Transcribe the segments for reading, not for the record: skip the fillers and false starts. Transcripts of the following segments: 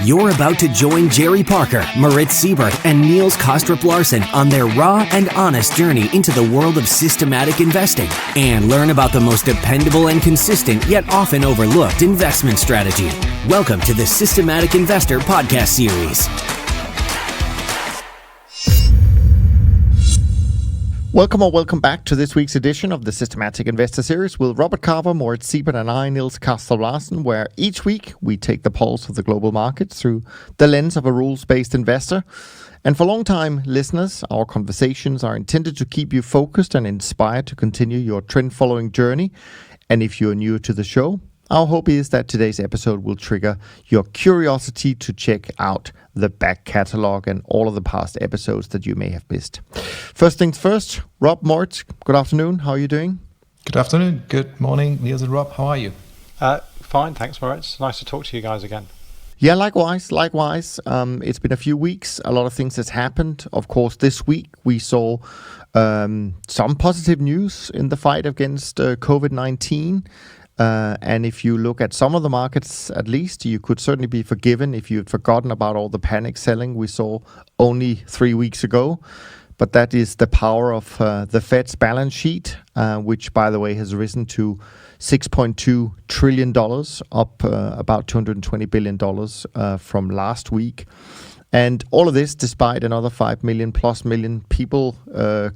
You're about to join Jerry Parker, Moritz Siebert, and Niels Kostrup-Larsen on their raw and honest journey into the world of systematic investing and learn about the most dependable and consistent yet often overlooked investment strategy. Welcome to the Systematic Investor podcast series. Welcome back to this week's edition of the Systematic Investor Series with Robert Carver, Moritz Siebert, and I, Niels Kostrup-Larsen, where each week we take the pulse of the global markets through the lens of a rules-based investor. And for long-time listeners, our conversations are intended to keep you focused and inspired to continue your trend-following journey. And if you're new to the show, our hope is that today's episode will trigger your curiosity to check out the back catalog and all of the past episodes that you may have missed. First things first, Rob, Moritz, good afternoon. How are you doing? Good afternoon. Good morning, Niels and Rob. How are you? Fine, thanks, Moritz. Nice to talk to you guys again. Yeah, likewise. It's been a few weeks. A lot of things has happened. Of course, this week we saw some positive news in the fight against COVID-19. And if you look at some of the markets, at least, you could certainly be forgiven if you'd forgotten about all the panic selling we saw only 3 weeks ago. But that is the power of the Fed's balance sheet, which, by the way, has risen to $6.2 trillion, up about $220 billion from last week. And all of this despite another 5 million plus people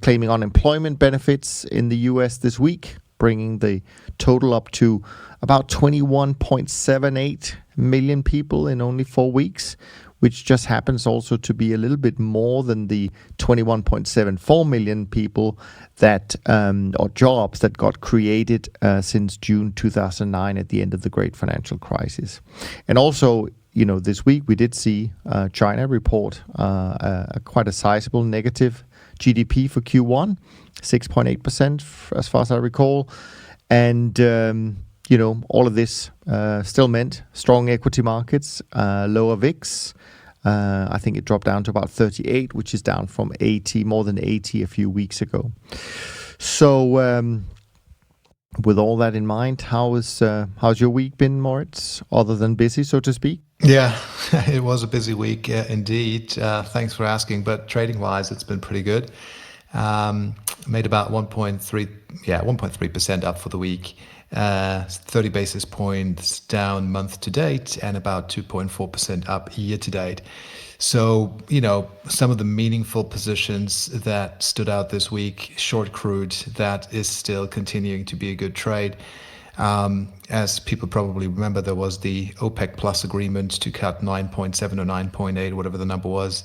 claiming unemployment benefits in the US this week, bringing the total up to about 21.78 million people in only 4 weeks, which just happens also to be a little bit more than the 21.74 million people that or jobs that got created since June 2009 at the end of the great financial crisis. And also, you know, this week we did see China report quite a sizable negative GDP for Q1, 6.8% as far as I recall. And, all of this still meant strong equity markets, lower VIX. I think it dropped down to about 38, which is down from 80, more than 80 a few weeks ago. So with all that in mind, how's your week been, Moritz, other than busy, so to speak? Yeah, it was a busy week indeed. Thanks for asking. But trading-wise, it's been pretty good. Made about 1.3% up for the week, 30 basis points down month to date, and about 2.4% up year to date. So, some of the meaningful positions that stood out this week, short crude, that is still continuing to be a good trade. As people probably remember, there was the OPEC Plus agreement to cut 9.7 or 9.8, whatever the number was,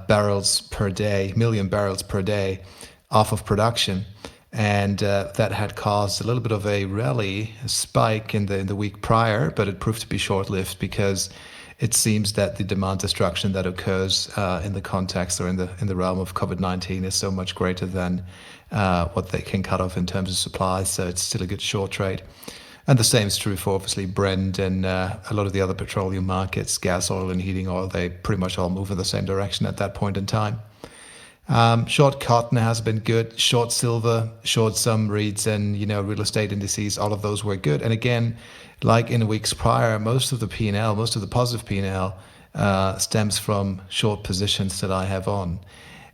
barrels per day, million barrels per day off of production. And that had caused a little bit of a rally, a spike in the week prior, but it proved to be short-lived because it seems that the demand destruction that occurs in the context or in the realm of COVID-19 is so much greater than what they can cut off in terms of supply. So it's still a good short trade. And the same is true for obviously Brent and a lot of the other petroleum markets, gas oil and heating oil. They pretty much all move in the same direction at that point in time. Short cotton has been good. Short silver, short some REITs and real estate indices. All of those were good. And again, like in weeks prior, most of the P&L, most of the positive P&L stems from short positions that I have on.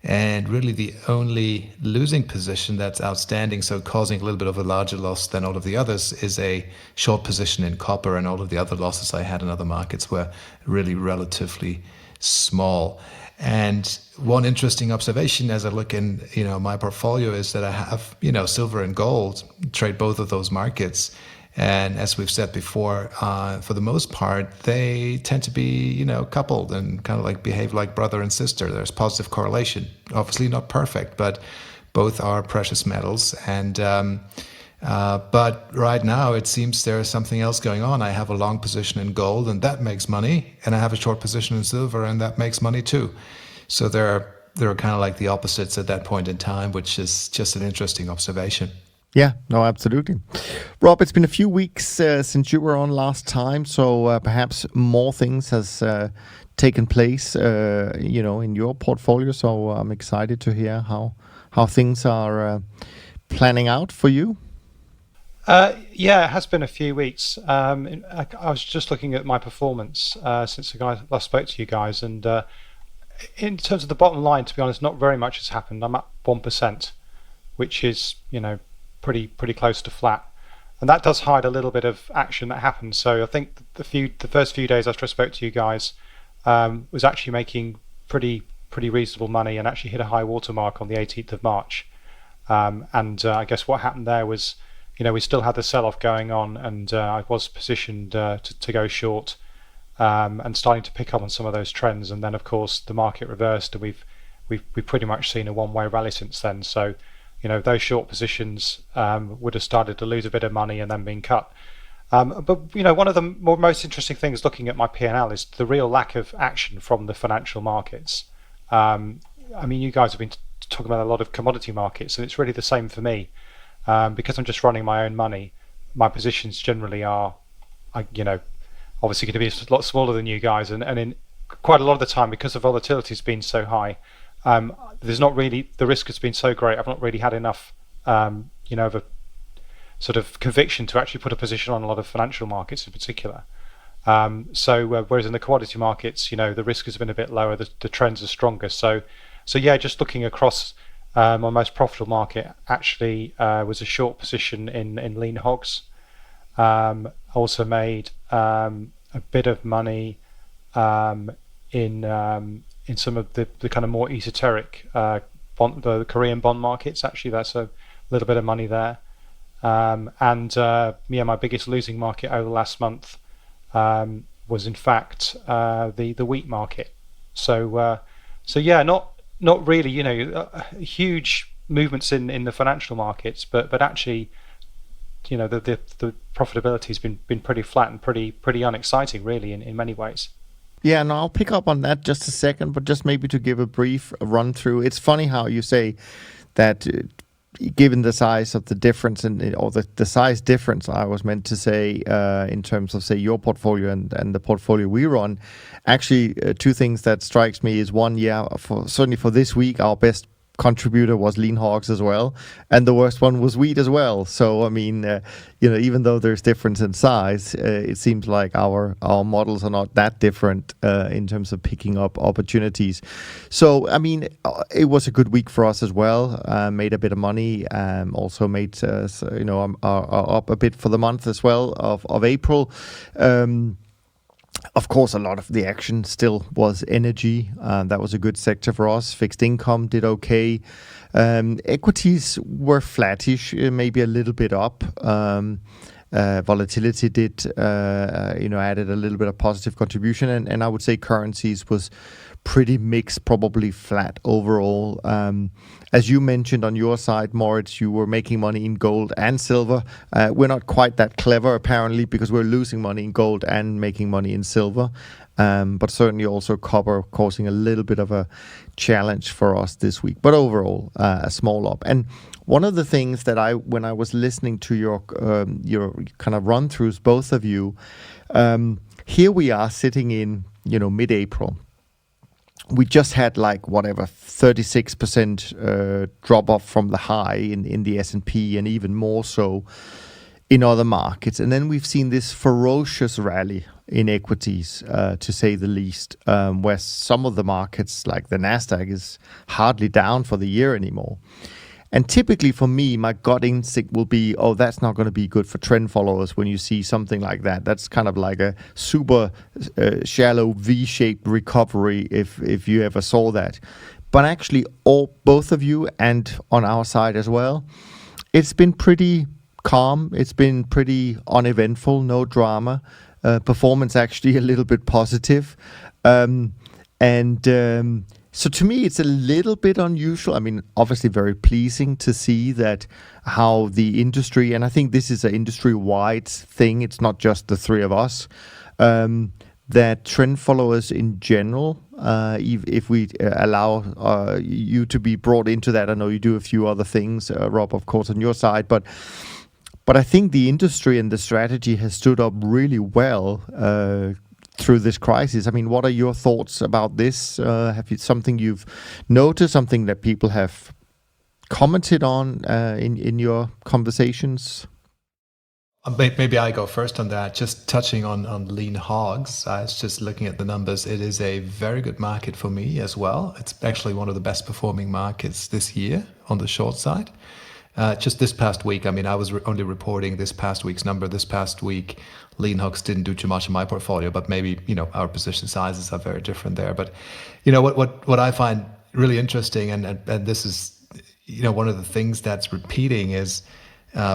And really the only losing position that's outstanding, so causing a little bit of a larger loss than all of the others, is a short position in copper, and all of the other losses I had in other markets were really relatively small. And one interesting observation as I look in, my portfolio is that I have, silver and gold, trade both of those markets. And as we've said before, for the most part, they tend to be, coupled and kind of like behave like brother and sister. There's positive correlation, obviously not perfect, but both are precious metals. And but right now it seems there is something else going on. I have a long position in gold and that makes money, and I have a short position in silver and that makes money too. So they're kind of like the opposites at that point in time, which is just an interesting observation. Yeah, no, absolutely. Rob, it's been a few weeks since you were on last time, so perhaps more things has taken place, in your portfolio. So I'm excited to hear how things are planning out for you. Yeah, it has been a few weeks. I was just looking at my performance since I last spoke to you guys, and in terms of the bottom line, to be honest, not very much has happened. I'm at 1%, which is pretty close to flat, and that does hide a little bit of action that happened. So I think the first few days after I spoke to you guys was actually making pretty reasonable money, and actually hit a high watermark on the 18th of March. And I guess what happened there was, we still had the sell-off going on, and I was positioned to go short, and starting to pick up on some of those trends. And then, of course, the market reversed, and we've pretty much seen a one-way rally since then. So, those short positions would have started to lose a bit of money and then been cut. But one of the most interesting things looking at my P&L is the real lack of action from the financial markets. You guys have been talking about a lot of commodity markets, and it's really the same for me. Because I'm just running my own money, my positions generally are, obviously going to be a lot smaller than you guys, and in quite a lot of the time, because the volatility has been so high, there's not really, the risk has been so great, I've not really had enough, of a sort of conviction to actually put a position on a lot of financial markets in particular. Whereas in the commodity markets, the risk has been a bit lower, the trends are stronger. So yeah, just looking across. My most profitable market actually was a short position in lean hogs. Also made a bit of money in some of the kind of more esoteric the Korean bond markets. Actually, that's a little bit of money there. My biggest losing market over the last month was in fact the wheat market. So yeah, not really, huge movements in the financial markets, but actually, the profitability has been pretty flat and pretty unexciting, really, in many ways. Yeah, and I'll pick up on that just a second, but just maybe to give a brief run through. It's funny how you say that given the size of the difference or the size difference, I was meant to say in terms of, say, your portfolio and the portfolio we run. Actually, two things that strikes me is one, certainly for this week, our best contributor was lean hogs as well, and the worst one was wheat as well. So even though there's difference in size, it seems like our models are not that different in terms of picking up opportunities. So it was a good week for us as well. Made a bit of money, also made are up a bit for the month as well of April. Of course, a lot of the action still was energy. That was a good sector for us. Fixed income did okay. Equities were flattish, maybe a little bit up. Volatility did, added a little bit of positive contribution. And I would say currencies was pretty mixed, probably flat overall. As you mentioned on your side, Moritz, you were making money in gold and silver. We're not quite that clever, apparently, because we're losing money in gold and making money in silver. But certainly also copper causing a little bit of a challenge for us this week. But overall, a small up. And one of the things that when I was listening to your kind of run-throughs, both of you, here we are sitting in, mid-April. We just had 36% drop off from the high in the S&P, and even more so in other markets. And then we've seen this ferocious rally in equities, to say the least, where some of the markets, like the Nasdaq, is hardly down for the year anymore. And typically for me, my gut instinct will be, that's not going to be good for trend followers when you see something like that. That's kind of like a super shallow V-shaped recovery if you ever saw that. But actually, both of you and on our side as well, it's been pretty calm. It's been pretty uneventful, no drama. Performance actually a little bit positive. So to me, it's a little bit unusual. Obviously very pleasing to see that how the industry, and I think this is an industry-wide thing, it's not just the three of us, that trend followers in general, if we allow you to be brought into that. I know you do a few other things, Rob, of course, on your side, but I think the industry and the strategy has stood up really well through this crisis. What are your thoughts about this? Have you something you've noticed, something that people have commented on in your conversations? Maybe I go first on that. Just touching on lean hogs, I was just looking at the numbers. It is a very good market for me as well. It's actually one of the best performing markets this year on the short side. Just this past week, I mean, I was only reporting this past week's number. This past week, lean hogs didn't do too much in my portfolio, but maybe, our position sizes are very different there. But, what I find really interesting, and this is, one of the things that's repeating is,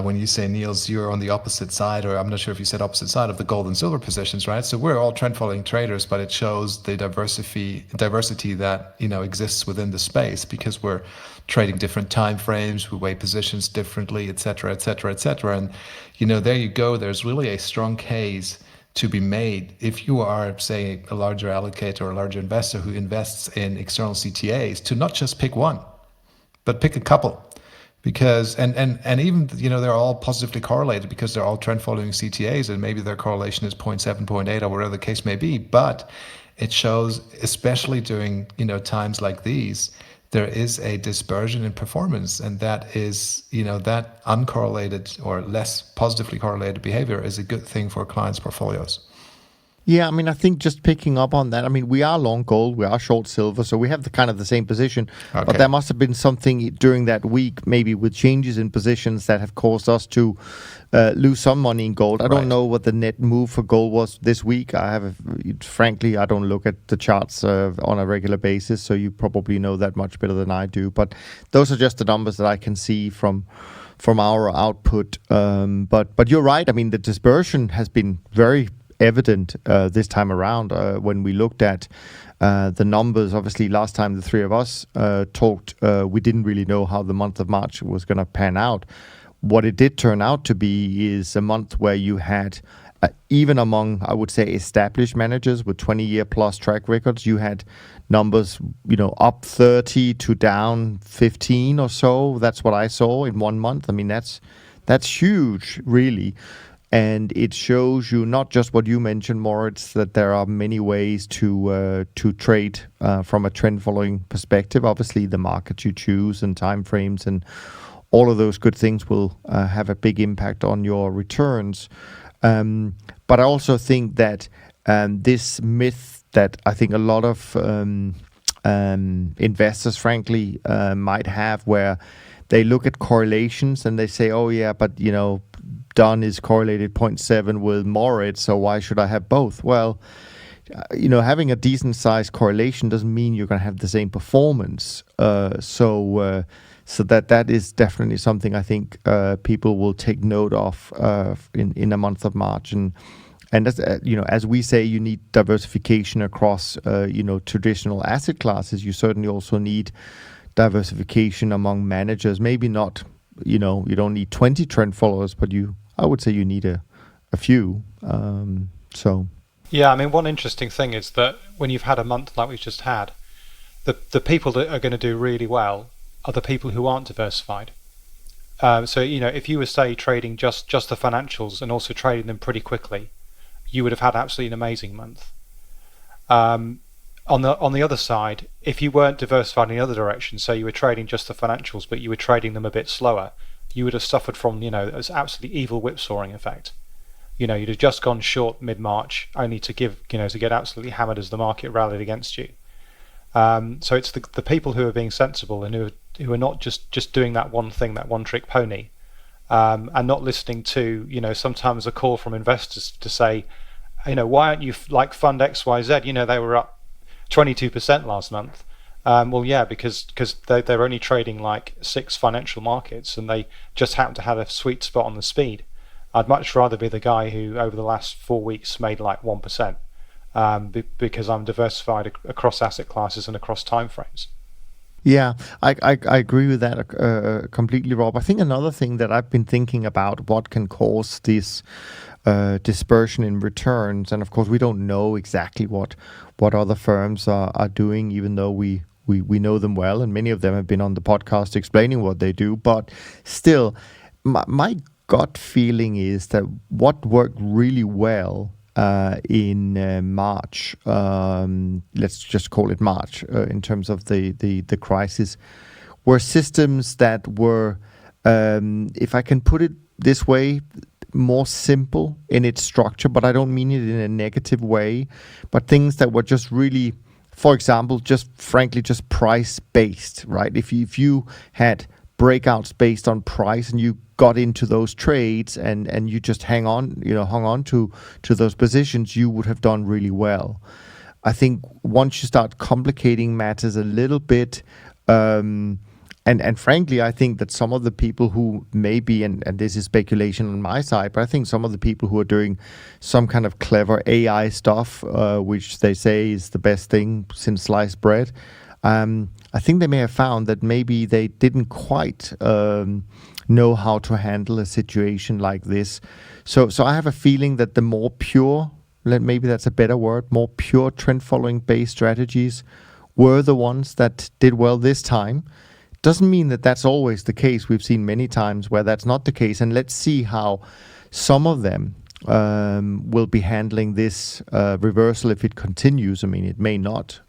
when you say, Niels, you're on the opposite side, or I'm not sure if you said opposite side of the gold and silver positions, right? So we're all trend following traders, but it shows the diversity that, exists within the space, because we're trading different time frames, we weigh positions differently, et cetera, et cetera, et cetera. And, there you go. There's really a strong case to be made if you are, say, a larger allocator or a larger investor who invests in external CTAs, to not just pick one, but pick a couple. Because and even they're all positively correlated, because they're all trend following CTAs, and maybe their correlation is 0.7, 0.8, or whatever the case may be. But it shows, especially during times like these, there is a dispersion in performance, and that is that uncorrelated or less positively correlated behavior is a good thing for clients' portfolios. Yeah, I mean, I think just picking up on that, I mean, we are long gold, we are short silver, so we have the same position. Okay. But there must have been something during that week, maybe with changes in positions, that have caused us to lose some money in gold. I don't know what the net move for gold was this week. Frankly, I don't look at the charts on a regular basis, so you probably know that much better than I do. But those are just the numbers that I can see from our output. But you're right. I mean, the dispersion has been very evident this time around when we looked at the numbers. Obviously, last time the three of us talked, we didn't really know how the month of March was going to pan out. What it did turn out to be is a month where you had, even among, I would say, established managers with 20-year plus track records, you had numbers, up 30 to down 15 or so. That's what I saw in 1 month. I mean, that's huge, really. And it shows you not just what you mentioned, Moritz, that there are many ways to trade from a trend following perspective. Obviously, the market you choose and time frames and all of those good things will have a big impact on your returns. But I also think that this myth that I think a lot of investors, frankly, might have, where they look at correlations and they say, oh yeah, but Dunn is correlated 0.7 with Moritz, so why should I have both? Well, having a decent sized correlation doesn't mean you're going to have the same performance. So that is definitely something I think people will take note of in a month of March. And as we say, you need diversification across traditional asset classes. You certainly also need diversification among managers. Maybe not, you don't need 20 trend followers, but I would say you need a few. Yeah, I mean, one interesting thing is that when you've had a month like we've just had, the people that are going to do really well are the people who aren't diversified. So if you were, say, trading just the financials and also trading them pretty quickly, you would have had absolutely an amazing month. On the other side, if you weren't diversified in the other direction, so you were trading just the financials, but you were trading them a bit slower, you would have suffered from this absolutely evil whipsawing effect. You'd have just gone short mid-March, only to get absolutely hammered as the market rallied against you. So it's the people who are being sensible and who are not just doing that one thing, that one trick pony, and not listening to sometimes a call from investors to say, why aren't you like fund XYZ? They were up 22% last month. Well, yeah, because they're only trading like 6 financial markets, and they just happen to have a sweet spot on the speed. I'd much rather be the guy who over the last 4 weeks made like 1%, because I'm diversified across asset classes and across timeframes. Yeah, I agree with that completely, Rob. I think another thing that I've been thinking about, what can cause this dispersion in returns, and of course we don't know exactly what other firms are doing, even though we know them well, and many of them have been on the podcast explaining what they do. But still, my gut feeling is that what worked really well in March, let's just call it March, in terms of the crisis, were systems that were, if I can put it this way, more simple in its structure, but I don't mean it in a negative way, but things that were just really, for example, just frankly, just price based, right? If you had breakouts based on price and you got into those trades and you just hung on to those positions, you would have done really well. I think once you start complicating matters a little bit, and frankly, I think that some of the people who maybe, and this is speculation on my side, but I think some of the people who are doing some kind of clever AI stuff, which they say is the best thing since sliced bread, I think they may have found that maybe they didn't quite know how to handle a situation like this. So I have a feeling that the more pure, maybe that's a better word, more pure trend following based strategies were the ones that did well this time. Doesn't mean that that's always the case. We've seen many times where that's not the case. And let's see how some of them will be handling this reversal if it continues. I mean, it may not.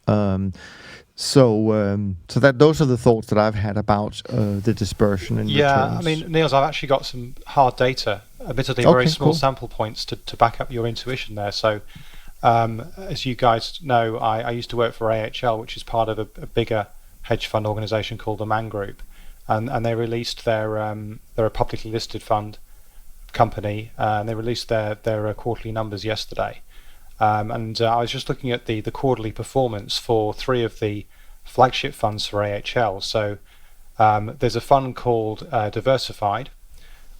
So those are the thoughts that I've had about the dispersion and returns. I mean, Niels, I've actually got some hard data, admittedly very small sample points to back up your intuition there. So as you guys know, I used to work for AHL, which is part of a bigger hedge fund organization called the Man Group, and they released they're a publicly listed fund company, and they released their quarterly numbers yesterday. And I was just looking at the quarterly performance for 3 of the flagship funds for AHL. So there's a fund called Diversified,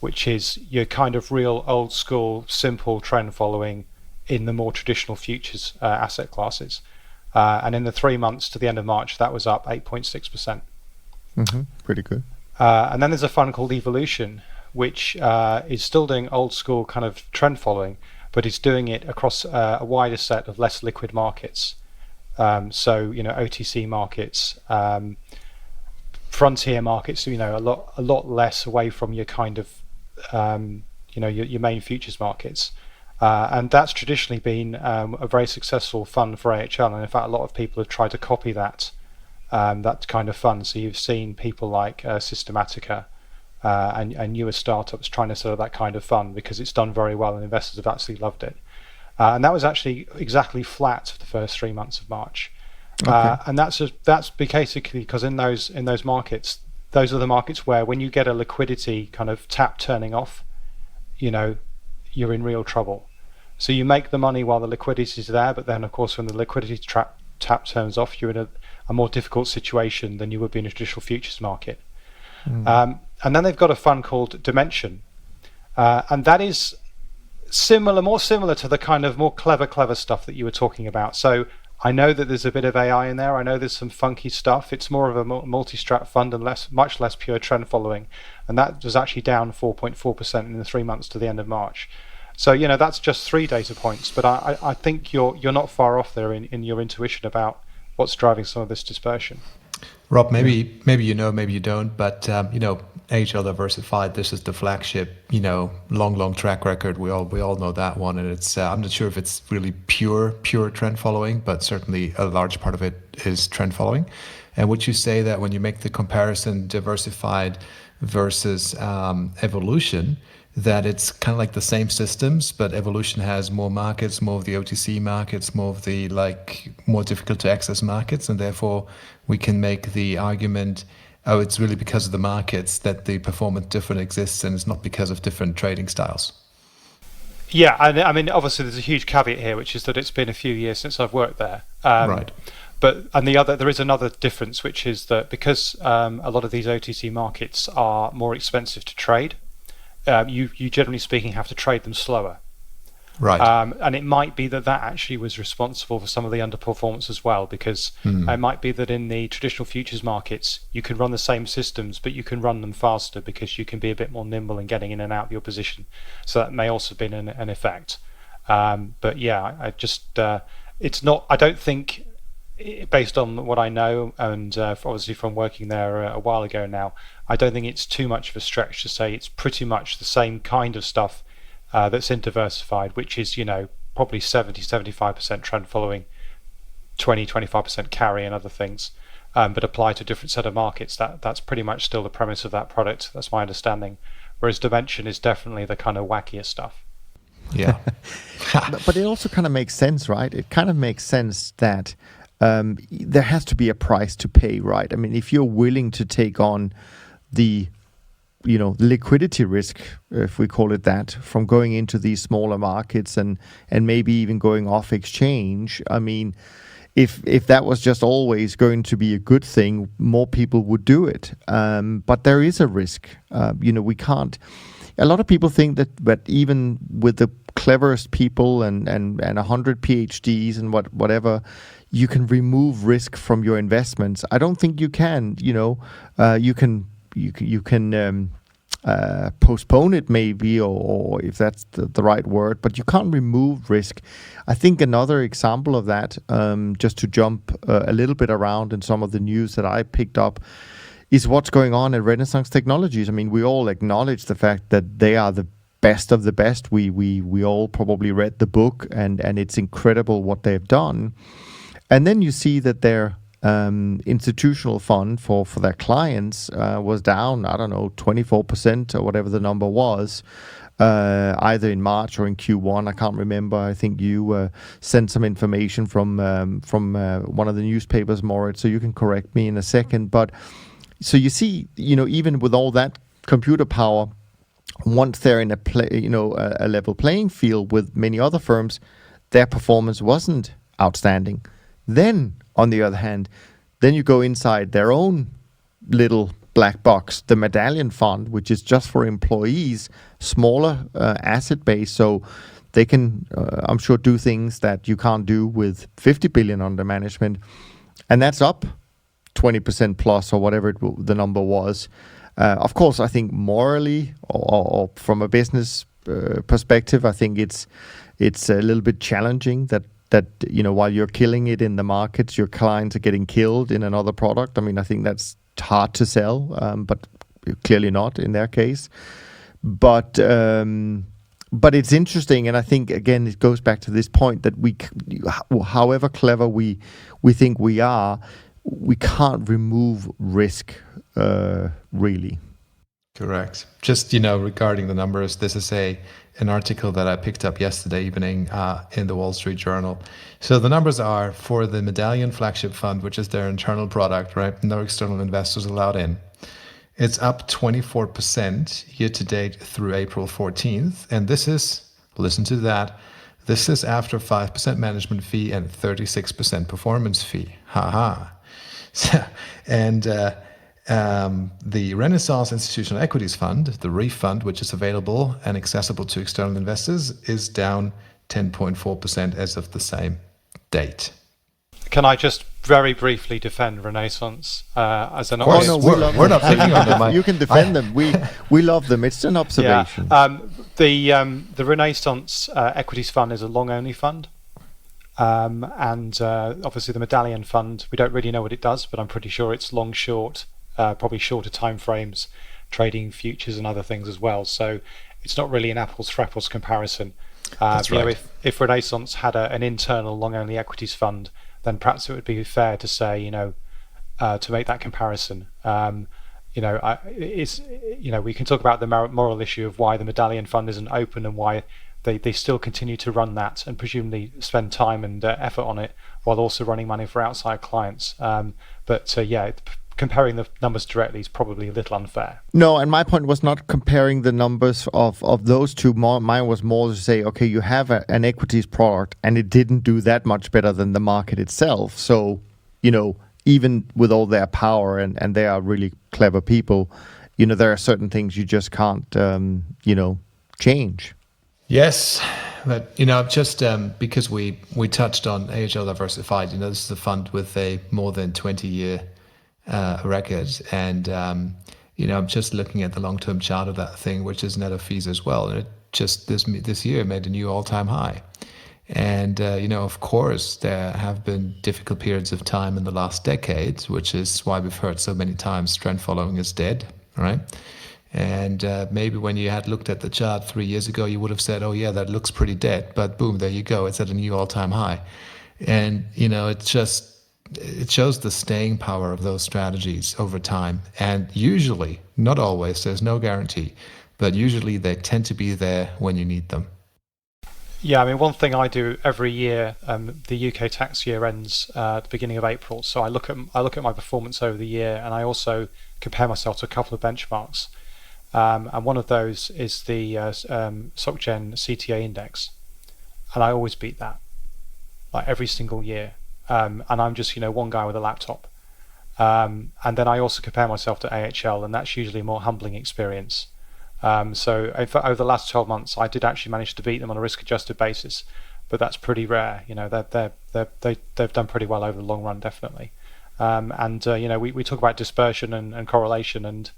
which is your kind of real old school, simple trend following in the more traditional futures asset classes. And in the 3 months to the end of March, that was up 8.6%. Pretty good. And then there's a fund called Evolution, which is still doing old school kind of trend following, but it's doing it across a wider set of less liquid markets. So, OTC markets, frontier markets, a lot less away from your kind of, your main futures markets. And that's traditionally been a very successful fund for AHL. And in fact, a lot of people have tried to copy that kind of fund. So you've seen people like Systematica and newer startups trying to set up that kind of fund because it's done very well and investors have absolutely loved it. And that was actually exactly flat for the first 3 months of March. And that's basically because in those markets, those are the markets where when you get a liquidity kind of tap turning off, you're in real trouble. So you make the money while the liquidity is there, but then of course when the liquidity tap turns off, you're in a more difficult situation than you would be in a traditional futures market. And then they've got a fund called Dimension, and that is more similar to the kind of more clever stuff that you were talking about. So I know that there's a bit of AI in there. I know there's some funky stuff. It's more of a multi-strat fund and much less pure trend following, and that was actually down 4.4% in the 3 months to the end of March. So that's just 3 data points, but I think you're not far off there in your intuition about what's driving some of this dispersion. Rob, maybe maybe you don't, but AHL Diversified, this is the flagship, long track record. We all know that one, and it's I'm not sure if it's really pure trend following, but certainly a large part of it is trend following. And would you say that when you make the comparison Diversified versus Evolution, that it's kind of like the same systems, but Evolution has more markets, more of the OTC markets, more of the more difficult to access markets, and therefore we can make the argument, it's really because of the markets that the performance difference exists, and it's not because of different trading styles. Yeah, I mean, obviously there's a huge caveat here, which is that it's been a few years since I've worked there. Right. But there is another difference, which is that because a lot of these OTC markets are more expensive to trade, you generally speaking have to trade them slower. Right. And it might be that actually was responsible for some of the underperformance as well, because it might be that in the traditional futures markets, you can run the same systems, but you can run them faster because you can be a bit more nimble in getting in and out of your position. So that may also have been an effect. But yeah, it's not, I don't think, based on what I know, and obviously from working there a while ago now, I don't think it's too much of a stretch to say it's pretty much the same kind of stuff that's in Diversified, which is, probably 70-75% trend following, 20-25% carry and other things, but apply to a different set of markets. That's pretty much still the premise of that product. That's my understanding. whereas Dimension is definitely the kind of wackier stuff. Yeah. But it also kind of makes sense, right? It kind of makes sense that there has to be a price to pay, right? I mean, if you're willing to take on the liquidity risk, if we call it that, from going into these smaller markets and maybe even going off exchange. I mean, if that was just always going to be a good thing, more people would do it. But there is a risk. We can't. A lot of people think that even with the cleverest people and 100 PhDs and whatever, you can remove risk from your investments. I don't think you can. You can postpone it maybe, or if that's the right word, but you can't remove risk. I think another example of that, just to jump a little bit around in some of the news that I picked up, is what's going on at Renaissance Technologies. I mean, we all acknowledge the fact that they are the best of the best. We all probably read the book, and it's incredible what they've done. And then you see that their institutional fund for their clients was down, 24% or whatever the number was, either in March or in Q1. I can't remember. I think you sent some information from one of the newspapers, Moritz, so you can correct me in a second. But so you see, even with all that computer power, once they're in a level playing field with many other firms, their performance wasn't outstanding. Then, on the other hand, then you go inside their own little black box, the Medallion Fund, which is just for employees, smaller asset base, so they can, I'm sure, do things that you can't do with 50 billion under management, and that's up 20% plus or whatever the number was. Of course, I think morally or from a business perspective, I think it's a little bit challenging that while you're killing it in the markets, your clients are getting killed in another product. I mean, I think that's hard to sell, but clearly not in their case. But it's interesting, and I think again it goes back to this point that however clever we think we are, we can't remove risk really. Correct. Just, regarding the numbers, this is an article that I picked up yesterday evening in the Wall Street Journal. So the numbers are for the Medallion Flagship Fund, which is their internal product, right? No external investors allowed in. It's up 24% year to date through April 14th. And this is, listen to that, this is after 5% management fee and 36% performance fee. And the Renaissance Institutional Equities Fund, the REIF fund, which is available and accessible to external investors, is down 10.4% as of the same date. Can I just very briefly defend Renaissance as an Oh no, we're not picking on them. You can defend them. We love them. It's an observation. Yeah. The Renaissance Equities Fund is a long-only fund. And obviously the Medallion Fund, we don't really know what it does, but I'm pretty sure it's long-short, probably shorter timeframes, trading futures and other things as well. So it's not really an apples for apples comparison. That's right. If Renaissance had an internal long-only equities fund, then perhaps it would be fair to say, to make that comparison. We can talk about the moral issue of why the Medallion Fund isn't open and why they still continue to run that and presumably spend time and effort on it while also running money for outside clients. Comparing the numbers directly is probably a little unfair. No, and my point was not comparing the numbers of those two. Mine was more to say, okay, you have an equities product and it didn't do that much better than the market itself. So, even with all their power and they are really clever people, there are certain things you just can't, change. Yes, but just because we touched on AHL Diversified, this is a fund with a more than 20-year record, and I'm just looking at the long-term chart of that thing, which is net of fees as well, and it just this year made a new all-time high. And of course, there have been difficult periods of time in the last decade, which is why we've heard so many times trend following is dead, right? And maybe when you had looked at the chart 3 years ago, you would have said, oh yeah, that looks pretty dead. But boom, there you go. It's at a new all-time high. And, it shows the staying power of those strategies over time. And usually, not always, there's no guarantee, but usually they tend to be there when you need them. Yeah, I mean, one thing I do every year, the UK tax year ends at the beginning of April, so I look at my performance over the year, and I also compare myself to a couple of benchmarks. And one of those is the SocGen CTA index, and I always beat that, like every single year. And I'm just one guy with a laptop. And then I also compare myself to AHL, and that's usually a more humbling experience. So over the last 12 months, I did actually manage to beat them on a risk-adjusted basis, but that's pretty rare. They've done pretty well over the long run, definitely. We talk about dispersion and correlation, and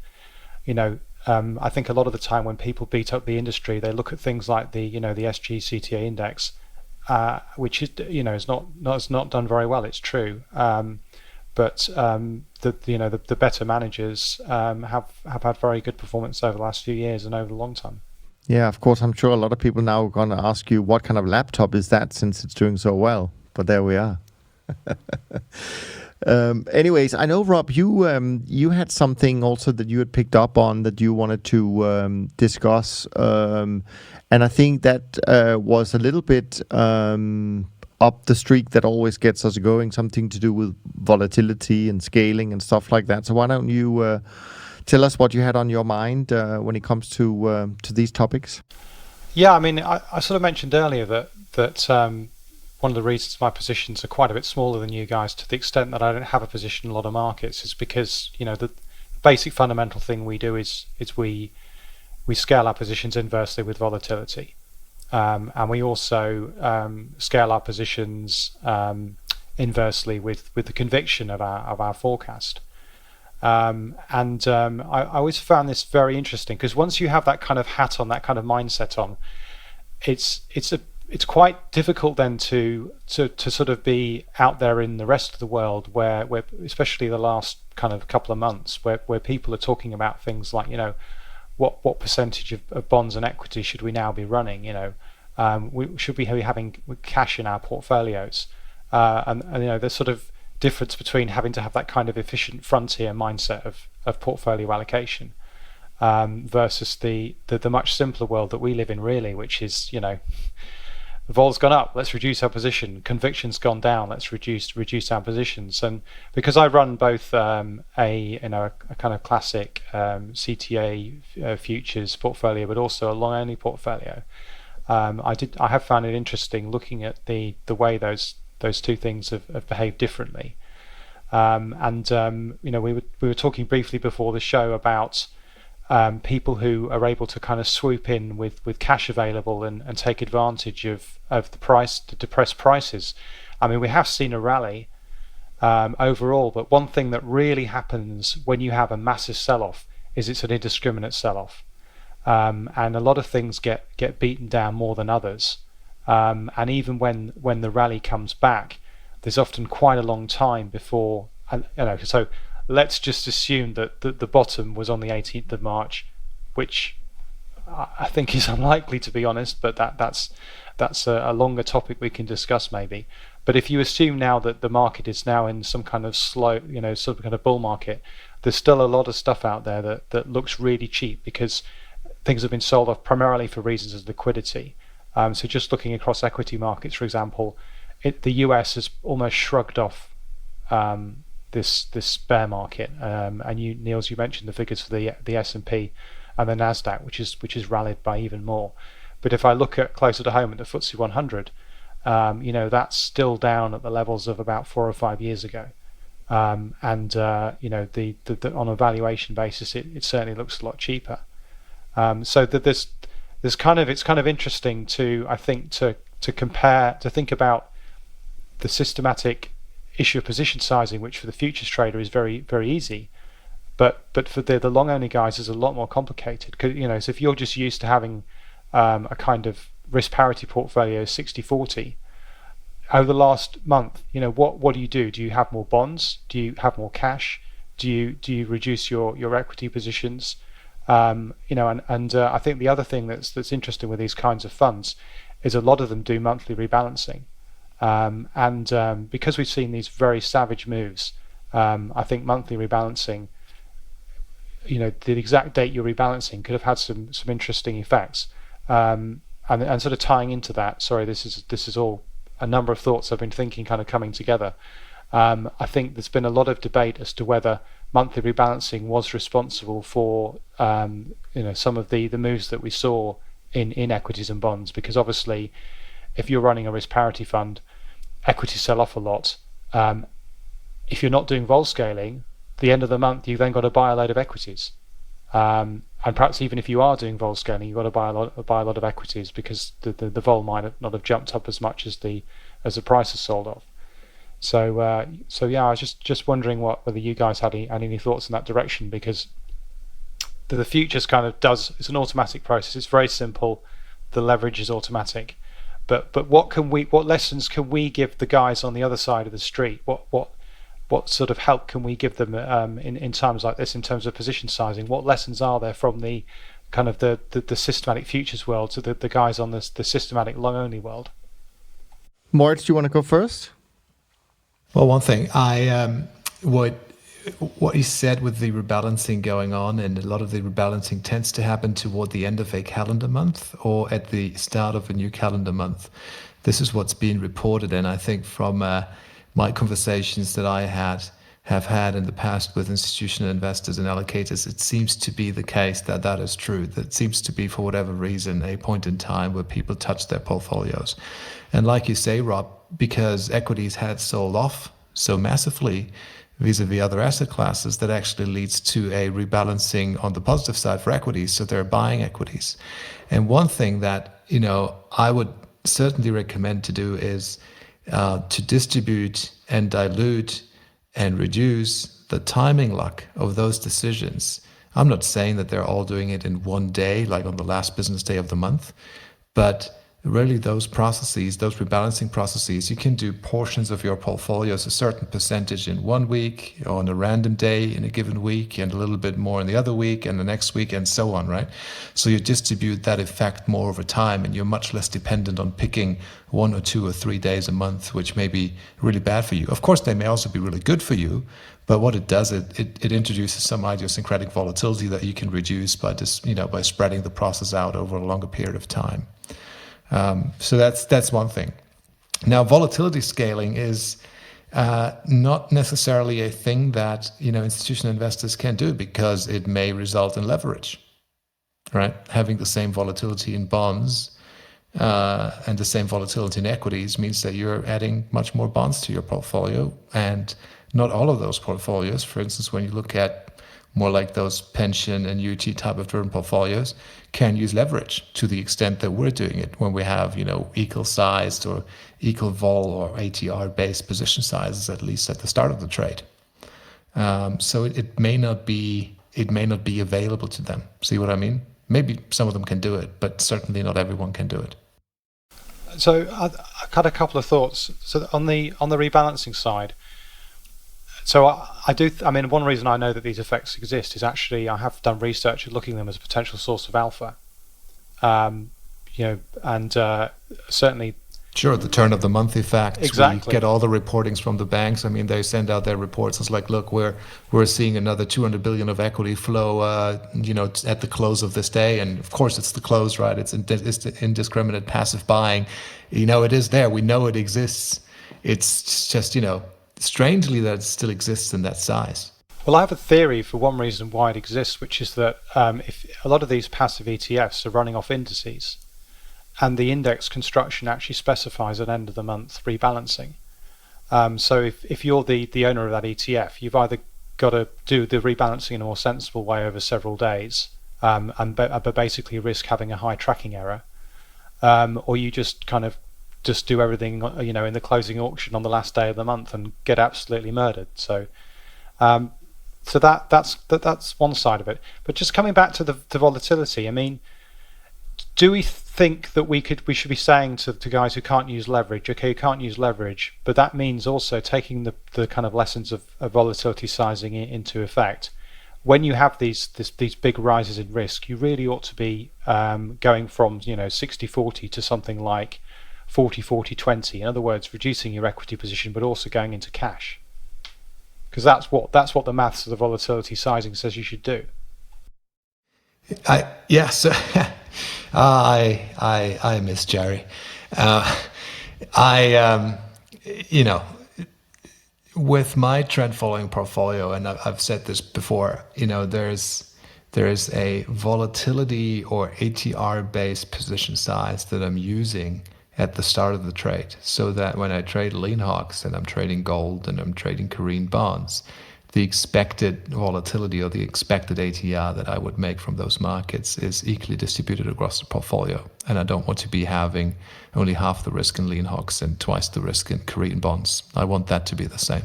I think a lot of the time when people beat up the industry, they look at things like the SG CTA index, which is not done very well. It's true. But the better managers have had very good performance over the last few years and over the long term. Yeah, of course. I'm sure a lot of people now are going to ask you what kind of laptop is that, since it's doing so well. But there we are. Anyways, I know, Rob, you had something also that you had picked up on that you wanted to discuss, and I think that was a little bit up the streak that always gets us going, something to do with volatility and scaling and stuff like that. So why don't you tell us what you had on your mind when it comes to these topics? Yeah, I mean, I sort of mentioned earlier that one of the reasons my positions are quite a bit smaller than you guys, to the extent that I don't have a position in a lot of markets, is because the basic fundamental thing we do is we scale our positions inversely with volatility. And we also scale our positions inversely with the conviction of our forecast. I always found this very interesting, because once you have that kind of hat on, that kind of mindset on, it's quite difficult then to sort of be out there in the rest of the world where especially the last kind of couple of months where people are talking about things like what percentage of bonds and equity should we now be running? Should we be having cash in our portfolios? And the sort of difference between having to have that kind of efficient frontier mindset of portfolio allocation versus the much simpler world that we live in, really, which is the vol's gone up, let's reduce our position. Conviction's gone down, let's reduce our positions. And because I run both a kind of classic CTA futures portfolio, but also a long only portfolio, I have found it interesting looking at the way those two things have behaved differently. We were talking briefly before the show about people who are able to kind of swoop in with cash available and take advantage of the depressed prices. I mean, we have seen a rally overall, but one thing that really happens when you have a massive sell-off is it's an indiscriminate sell-off, and a lot of things get beaten down more than others. And even when the rally comes back, there's often quite a long time before so let's just assume that the bottom was on the 18th of March, which I think is unlikely, to be honest, but that's a longer topic we can discuss maybe. But if you assume now that the market is now in some kind of slow, sort of kind of bull market, there's still a lot of stuff out there that looks really cheap because things have been sold off primarily for reasons of liquidity. So just looking across equity markets, for example, the US has almost shrugged off this bear market, and Niels, you mentioned the figures for the S&P and the Nasdaq, which is rallied by even more. But if I look at closer to home at the FTSE 100, that's still down at the levels of about 4 or 5 years ago, and the on a valuation basis, it certainly looks a lot cheaper. So that it's kind of interesting to compare, to think about the systematic issue of position sizing, which for the futures trader is very, very easy, but for the long only guys is a lot more complicated. So if you're just used to having a kind of risk parity portfolio 60-40 over the last month, what do you do? Do you have more bonds? Do you have more cash? Do you reduce your equity positions? I think the other thing that's interesting with these kinds of funds is a lot of them do monthly rebalancing. Because we've seen these very savage moves, I think monthly rebalancing the exact date you're rebalancing could have had some interesting effects. And sort of tying into that, sorry, this is all a number of thoughts I've been thinking kind of coming together. I think there's been a lot of debate as to whether monthly rebalancing was responsible for some of the moves that we saw in equities and bonds, because obviously if you're running a risk parity fund, equities sell off a lot. If you're not doing vol scaling, the end of the month you then got to buy a load of equities. And perhaps even if you are doing vol scaling, you've got to buy a lot of equities, because the vol might not have jumped up as much as the price has sold off. So yeah, I was just wondering whether you guys had any thoughts in that direction, because the futures kind of it's an automatic process. It's very simple. The leverage is automatic, but what lessons can we give the guys on the other side of the street? What sort of help can we give them in times like this in terms of position sizing? What lessons are there from the kind of the systematic futures world to the guys on the systematic long only world? Moritz, do you want to go first? Well, one thing what he said with the rebalancing going on, and a lot of the rebalancing tends to happen toward the end of a calendar month or at the start of a new calendar month. This is what's being reported, and I think from my conversations that I have had in the past with institutional investors and allocators, it seems to be the case that is true. That seems to be, for whatever reason, a point in time where people touch their portfolios. And like you say, Rob, because equities had sold off so massively vis-a-vis other asset classes, that actually leads to a rebalancing on the positive side for equities. So they're buying equities. And one thing that, I would certainly recommend to do is to distribute and dilute and reduce the timing luck of those decisions. I'm not saying that they're all doing it in one day, like on the last business day of the month, but really those processes, those rebalancing processes, you can do portions of your portfolios, a certain percentage in 1 week, or on a random day in a given week, and a little bit more in the other week and the next week, and so on, right? So you distribute that effect more over time, and you're much less dependent on picking 1 or 2 or 3 days a month, which may be really bad for you. Of course, they may also be really good for you, but what it does, it introduces some idiosyncratic volatility that you can reduce by just, by spreading the process out over a longer period of time. So that's one thing. Now, volatility scaling is not necessarily a thing that institutional investors can do, because it may result in leverage, right? Having the same volatility in bonds and the same volatility in equities means that you're adding much more bonds to your portfolio, and not all of those portfolios. For instance, when you look at more like those pension and UT type of driven portfolios, can use leverage to the extent that we're doing it when we have, equal sized or equal vol or ATR based position sizes, at least at the start of the trade. So it may not be available to them. See what I mean? Maybe some of them can do it, but certainly not everyone can do it. So I've got a couple of thoughts. So on the rebalancing side, so one reason I know that these effects exist is actually I have done research at looking at them as a potential source of alpha. Certainly. Sure, the turn of the month effect. Exactly. We get all the reportings from the banks. I mean, they send out their reports. It's like, look, we're seeing another 200 billion of equity flow, at the close of this day. And of course, it's the close, right? It's indiscriminate passive buying. It is there. We know it exists. It's just, strangely that it still exists in that size. Well, I have a theory for one reason why it exists, which is that if a lot of these passive ETFs are running off indices, and the index construction actually specifies an end of the month rebalancing. So if you're the owner of that ETF, you've either got to do the rebalancing in a more sensible way over several days, but basically risk having a high tracking error, or you just kind of do everything in the closing auction on the last day of the month and get absolutely murdered. So that's one side of it. But just coming back to the volatility, I mean, do we think that we should be saying to guys who can't use leverage, okay, you can't use leverage, but that means also taking the kind of lessons of volatility sizing into effect. When you have these big rises in risk, you really ought to be going from 60-40 to something like 40-40-20. In other words, reducing your equity position, but also going into cash, because that's what the maths of the volatility sizing says you should do. Yes, I miss Jerry. I you know, with my trend following portfolio, and I've said this before, there's a volatility or ATR based position size that I'm using at the start of the trade, so that when I trade lean hogs and I'm trading gold and I'm trading Korean bonds, the expected volatility or the expected ATR that I would make from those markets is equally distributed across the portfolio. And I don't want to be having only half the risk in lean hogs and twice the risk in Korean bonds. I want that to be the same.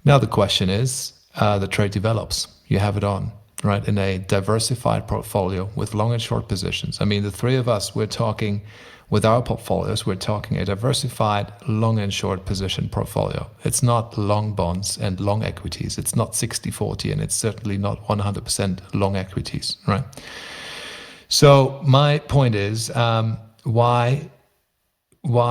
Now the question is, the trade develops. You have it on, right? In a diversified portfolio with long and short positions. I mean, the three of us, we're talking with our portfolios, we're talking a diversified long and short position portfolio. It's not long bonds and long equities. It's not 60-40, and it's certainly not 100% long equities, right? So my point is, why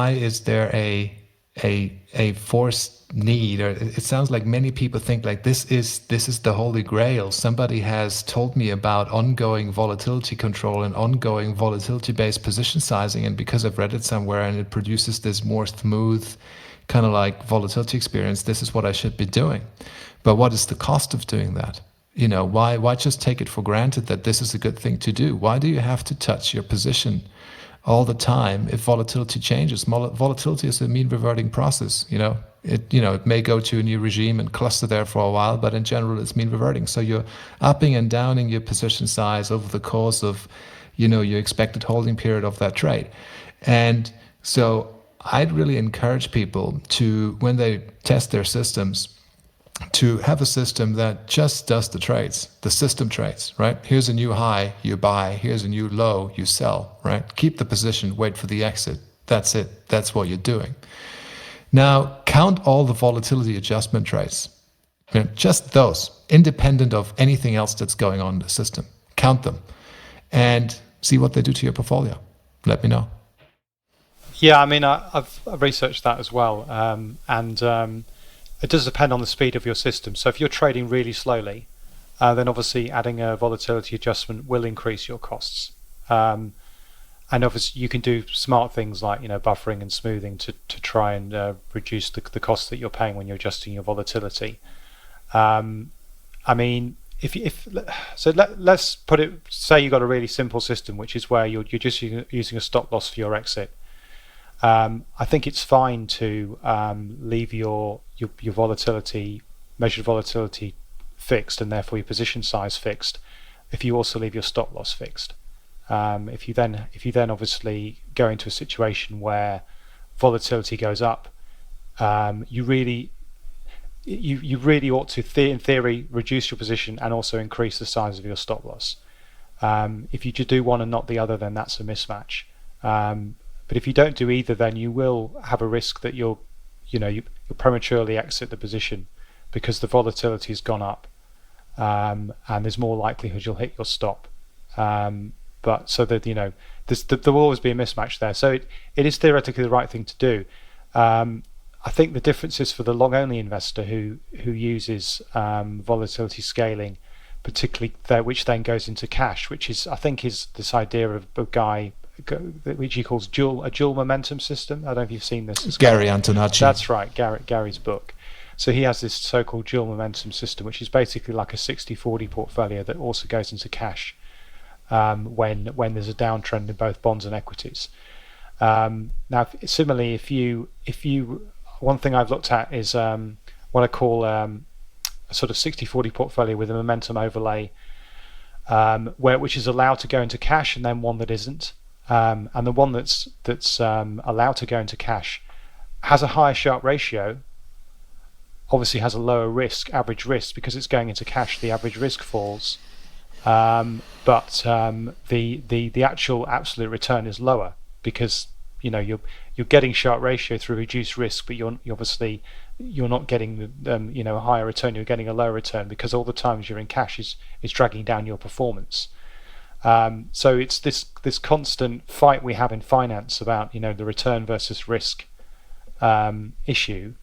is there a forced need, or it sounds like many people think like this is the holy grail. Somebody has told me about ongoing volatility control and ongoing volatility based position sizing, and because I've read it somewhere and it produces this more smooth kind of like volatility experience, this is what I should be doing. But what is the cost of doing that? Why just take it for granted that this is a good thing to do? Why do you have to touch your position all the time if volatility changes? Volatility is a mean reverting process. It may go to a new regime and cluster there for a while, but in general it's mean reverting. So you're upping and downing your position size over the course of your expected holding period of that trade. And so I'd really encourage people to, when they test their systems, to have a system that just does the trades, the system trades, right? Here's a new high, you buy. Here's a new low, you sell, right? Keep the position, wait for the exit. That's it. That's what you're doing. Now, count all the volatility adjustment trades. Just those, independent of anything else that's going on in the system. Count them and see what they do to your portfolio. Let me know. Yeah, I mean, I've researched that as well. It does depend on the speed of your system. So if you're trading really slowly, then obviously adding a volatility adjustment will increase your costs. And obviously you can do smart things like buffering and smoothing to try and reduce the costs that you're paying when you're adjusting your volatility. I mean, let's put it. Say you've got a really simple system, which is where you're just using a stop loss for your exit. I think it's fine to leave your volatility, measured volatility, fixed, and therefore your position size fixed, if you also leave your stop loss fixed. If you then obviously go into a situation where volatility goes up, you really ought to, in theory, reduce your position and also increase the size of your stop loss. If you do one and not the other, then that's a mismatch. But if you don't do either, then you will have a risk that you'll prematurely exit the position because the volatility has gone up, and there's more likelihood you'll hit your stop. But so that there will always be a mismatch there. So it is theoretically the right thing to do. I think the difference is for the long-only investor who uses volatility scaling, particularly there, which then goes into cash, which is this idea of a guy which he calls a dual momentum system. I don't know if you've seen this. It's Gary Antonacci. That's right, Gary's book. So he has this so-called dual momentum system, which is basically like a 60-40 portfolio that also goes into cash when there's a downtrend in both bonds and equities. Now, similarly, if you one thing I've looked at is what I call a sort of 60-40 portfolio with a momentum overlay, which is allowed to go into cash, and then one that isn't. And the one that's allowed to go into cash has a higher Sharpe ratio, obviously has a lower risk, average risk, because it's going into cash, the average risk falls. But the actual absolute return is lower because you're getting Sharpe ratio through reduced risk, but you're not getting a higher return. You're getting a lower return because all the times you're in cash is dragging down your performance. So it's this constant fight we have in finance about the return versus risk issue.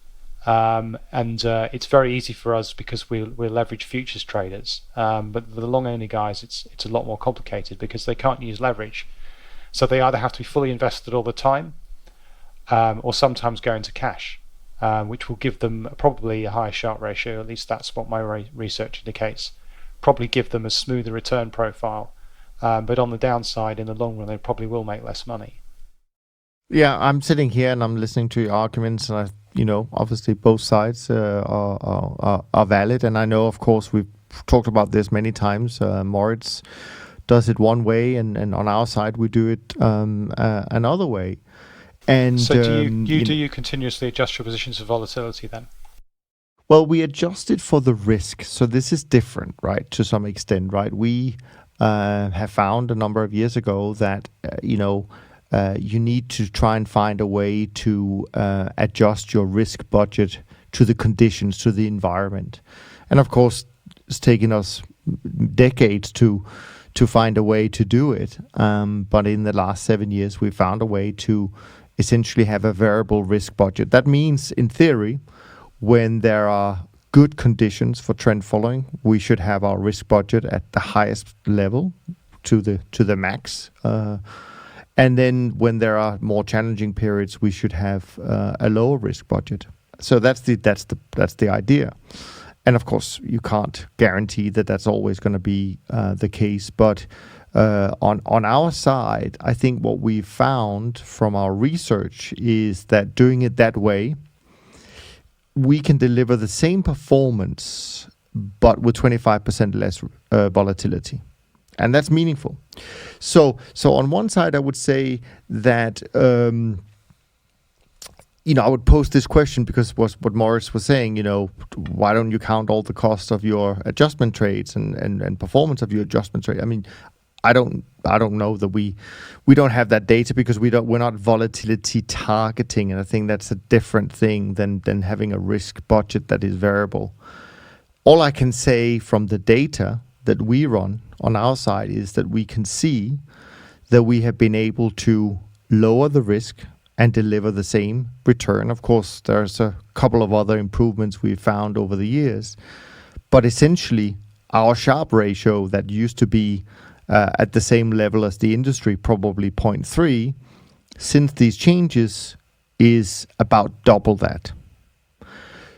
and it's very easy for us because we're leverage futures traders. But the long only guys, it's a lot more complicated because they can't use leverage. So they either have to be fully invested all the time, or sometimes go into cash, which will give them probably a higher Sharpe ratio. At least that's what my research indicates. Probably give them a smoother return profile, but on the downside, in the long run, they probably will make less money. Yeah, I'm sitting here and I'm listening to your arguments, and obviously both sides are valid. And I know, of course, we've talked about this many times. Moritz does it one way, and on our side we do it another way. And so do you continuously adjust your positions for volatility then? Well, we adjust it for the risk. So this is different, right, to some extent, right? We have found a number of years ago that, you need to try and find a way to adjust your risk budget to the conditions, to the environment. And of course, it's taken us decades to find a way to do it. But in the last 7 years, we found a way to essentially have a variable risk budget. That means, in theory, when there are good conditions for trend following, we should have our risk budget at the highest level, to the max. And then when there are more challenging periods, we should have a lower risk budget. So that's the idea. And of course, you can't guarantee that that's always going to be the case. But on our side, I think what we've found from our research is that doing it that way, we can deliver the same performance, but with 25% less volatility. And that's meaningful. So on one side, I would say that, I would pose this question because what Morris was saying, why don't you count all the cost of your adjustment trades and performance of your adjustment trade? I mean, I don't know that we don't have that data because we're not volatility targeting, and I think that's a different thing than having a risk budget that is variable. All I can say from the data that we run on our side is that we can see that we have been able to lower the risk and deliver the same return. Of course, there's a couple of other improvements we've found over the years, but essentially our Sharpe ratio that used to be at the same level as the industry, probably 0.3, since these changes is about double that.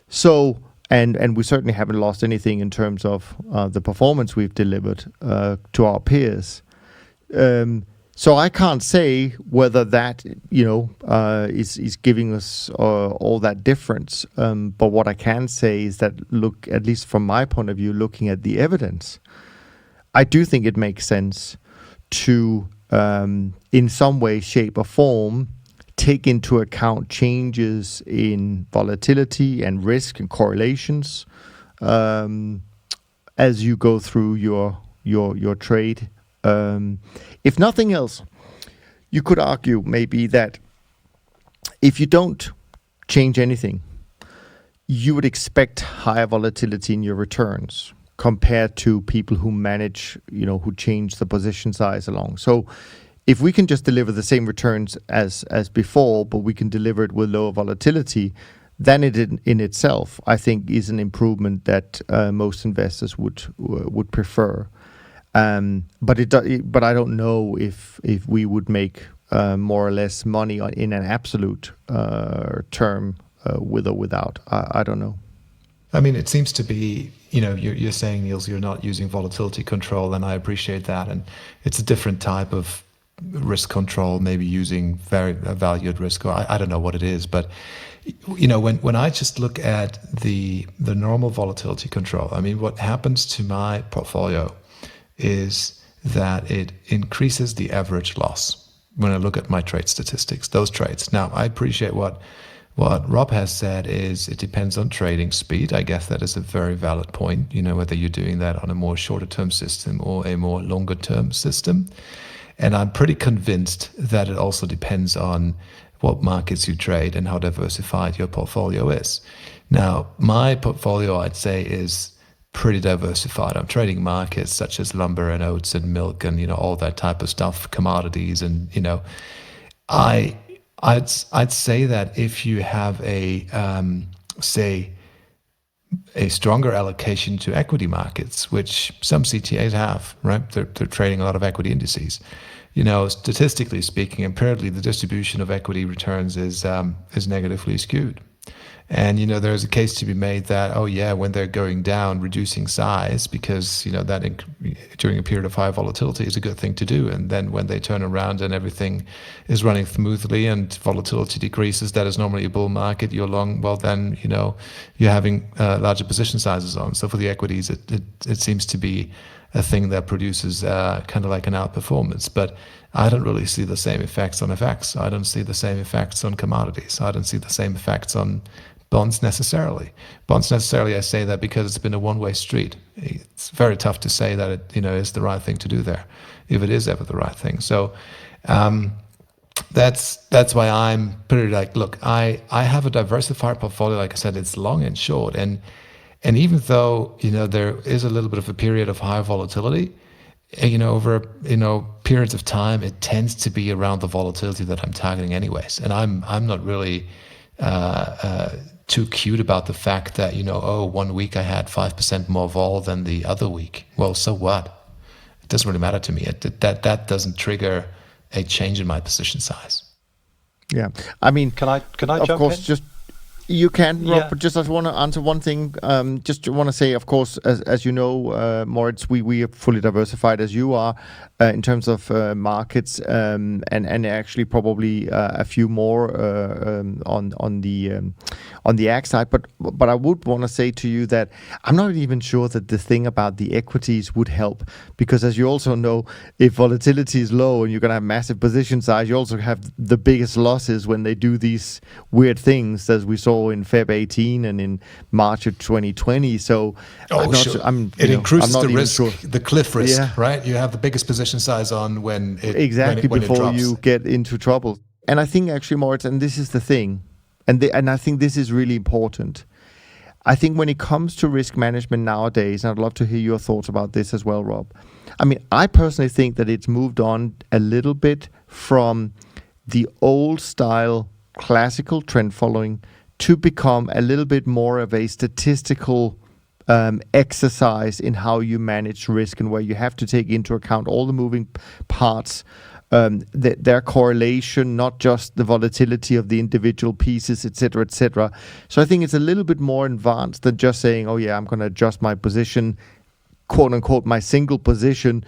So, and we certainly haven't lost anything in terms of the performance we've delivered to our peers. So I can't say whether that, is giving us all that difference. But what I can say is that, look, at least from my point of view, looking at the evidence, I do think it makes sense to, in some way, shape, or form, take into account changes in volatility and risk and correlations as you go through your trade. If nothing else, you could argue maybe that if you don't change anything, you would expect higher volatility in your returns compared to people who manage, who change the position size along. So if we can just deliver the same returns as before, but we can deliver it with lower volatility, then it in itself, I think, is an improvement that most investors would prefer. But I don't know if we would make more or less money in an absolute term with or without. I don't know. I mean, it seems to be, you're saying, Niels, you're not using volatility control, and I appreciate that. And it's a different type of risk control, maybe using very valued risk, or I don't know what it is. But, when I just look at the normal volatility control, I mean, what happens to my portfolio is that it increases the average loss when I look at my trade statistics, those trades. Now, I appreciate what Rob has said is it depends on trading speed. I guess that is a very valid point, whether you're doing that on a more shorter term system or a more longer term system. And I'm pretty convinced that it also depends on what markets you trade and how diversified your portfolio is. Now, my portfolio, I'd say, is pretty diversified. I'm trading markets such as lumber and oats and milk and, all that type of stuff, commodities. And, I'd say that if you have a say, a stronger allocation to equity markets, which some CTAs have, right? They're trading a lot of equity indices. Statistically speaking, apparently the distribution of equity returns is negatively skewed. And, there's a case to be made that, when they're going down, reducing size, because, that during a period of high volatility is a good thing to do. And then when they turn around and everything is running smoothly and volatility decreases, that is normally a bull market, you're long, well, then, you're having larger position sizes on. So for the equities, it seems to be a thing that produces kind of like an outperformance. But I don't really see the same effects on FX. I don't see the same effects on commodities. I don't see the same effects on bonds necessarily. I say that because it's been a one-way street. It's very tough to say that it, is the right thing to do there, if it is ever the right thing. So that's why I'm pretty like, look, I have a diversified portfolio. Like I said, it's long and short, and even though there is a little bit of a period of high volatility, over periods of time, it tends to be around the volatility that I'm targeting anyways. And I'm not really too cute about the fact that 1 week I had 5% more vol than the other week. Well, so what? It doesn't really matter to me. That doesn't trigger a change in my position size. Yeah, I mean, can I of jump course, in? just you can, Rob, Yeah. but just I want to answer one thing. Just want to say, of course, as you know, Moritz, we are fully diversified as you are in terms of markets, and actually probably a few more on the ag side. But I would want to say to you that I'm not even sure that the thing about the equities would help, because as you also know, if volatility is low and you're going to have massive position size, you also have the biggest losses when they do these weird things, as we saw in Feb 18 and in March of 2020. So it increases the risk, sure. the cliff risk, Yeah. right? You have the biggest position size on when it before drops. you get into trouble. And I think actually, Moritz, and this is the thing, and I think this is really important. I think when it comes to risk management nowadays, and I'd love to hear your thoughts about this as well, Rob. I mean, I personally think that it's moved on a little bit from the old style classical trend following to become a little bit more of a statistical exercise in how you manage risk, and where you have to take into account all the moving parts, their correlation, not just the volatility of the individual pieces, etc., etc. So I think it's a little bit more advanced than just saying, I'm going to adjust my position, quote unquote, my single position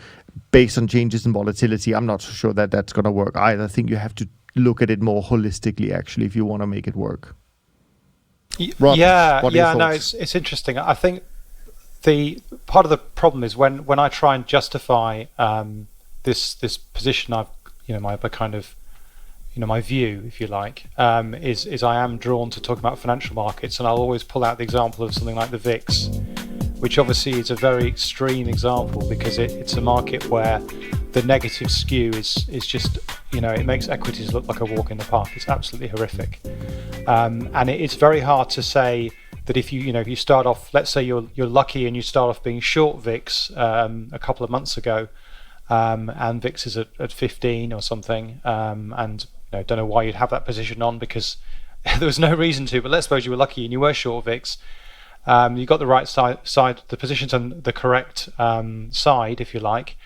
based on changes in volatility. I'm not so sure that that's going to work either. I think you have to look at it more holistically, actually, if you want to make it work. Rob, no, it's interesting. I think the part of the problem is when I try and justify this position I've my kind of my view, if you like, is I am drawn to talk about financial markets, and I'll always pull out the example of something like the VIX, which obviously is a very extreme example because it's a market where the negative skew is just it makes equities look like a walk in the park. It's absolutely horrific, and it's very hard to say that if you start off, let's say you're lucky and you start off being short VIX a couple of months ago, and VIX is at 15 or something, and don't know why you'd have that position on because there was no reason to, but let's suppose you were lucky and you were short VIX. You got the right side, the positions on the correct side, if you like.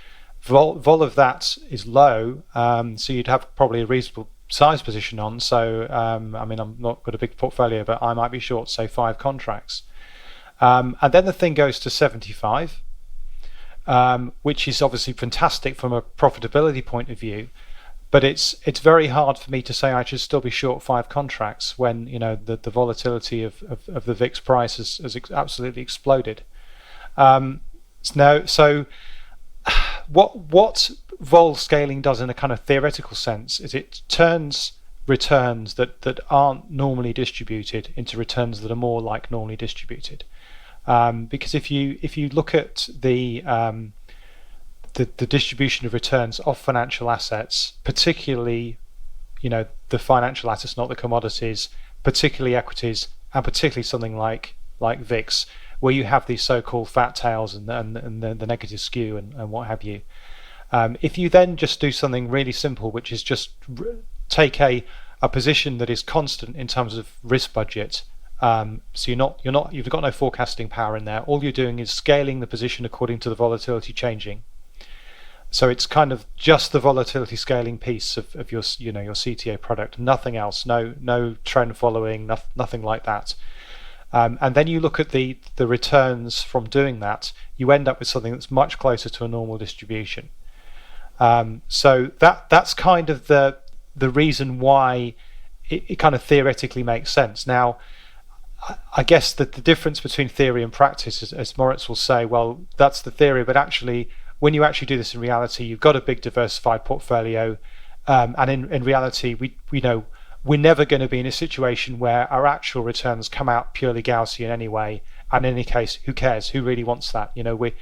Vol of that is low, so you'd have probably a reasonable size position on. So I'm not got a big portfolio, but I might be short, say 5 contracts, and then the thing goes to 75, which is obviously fantastic from a profitability point of view. But it's very hard for me to say I should still be short 5 contracts when the volatility of the VIX price has absolutely exploded. So what vol scaling does in a kind of theoretical sense is it turns returns that aren't normally distributed into returns that are more like normally distributed. Because if you look at the distribution of returns of financial assets, particularly, the financial assets, not the commodities, particularly equities, and particularly something like VIX, where you have these so-called fat tails and the negative skew and what have you. If you then just do something really simple, which is just take a position that is constant in terms of risk budget So you've got no forecasting power in there. All you're doing is scaling the position according to the volatility changing. So it's kind of just the volatility scaling piece of your your CTA product, nothing else, no trend following, nothing like that. And then you look at the returns from doing that, you end up with something that's much closer to a normal distribution. So that's kind of the reason why it kind of theoretically makes sense. Now, I guess that the difference between theory and practice is, as Moritz will say, well, that's the theory, but actually, when you actually do this in reality, you've got a big diversified portfolio, and in reality, we know we're never going to be in a situation where our actual returns come out purely Gaussian anyway. And in any case, who cares? Who really wants that? We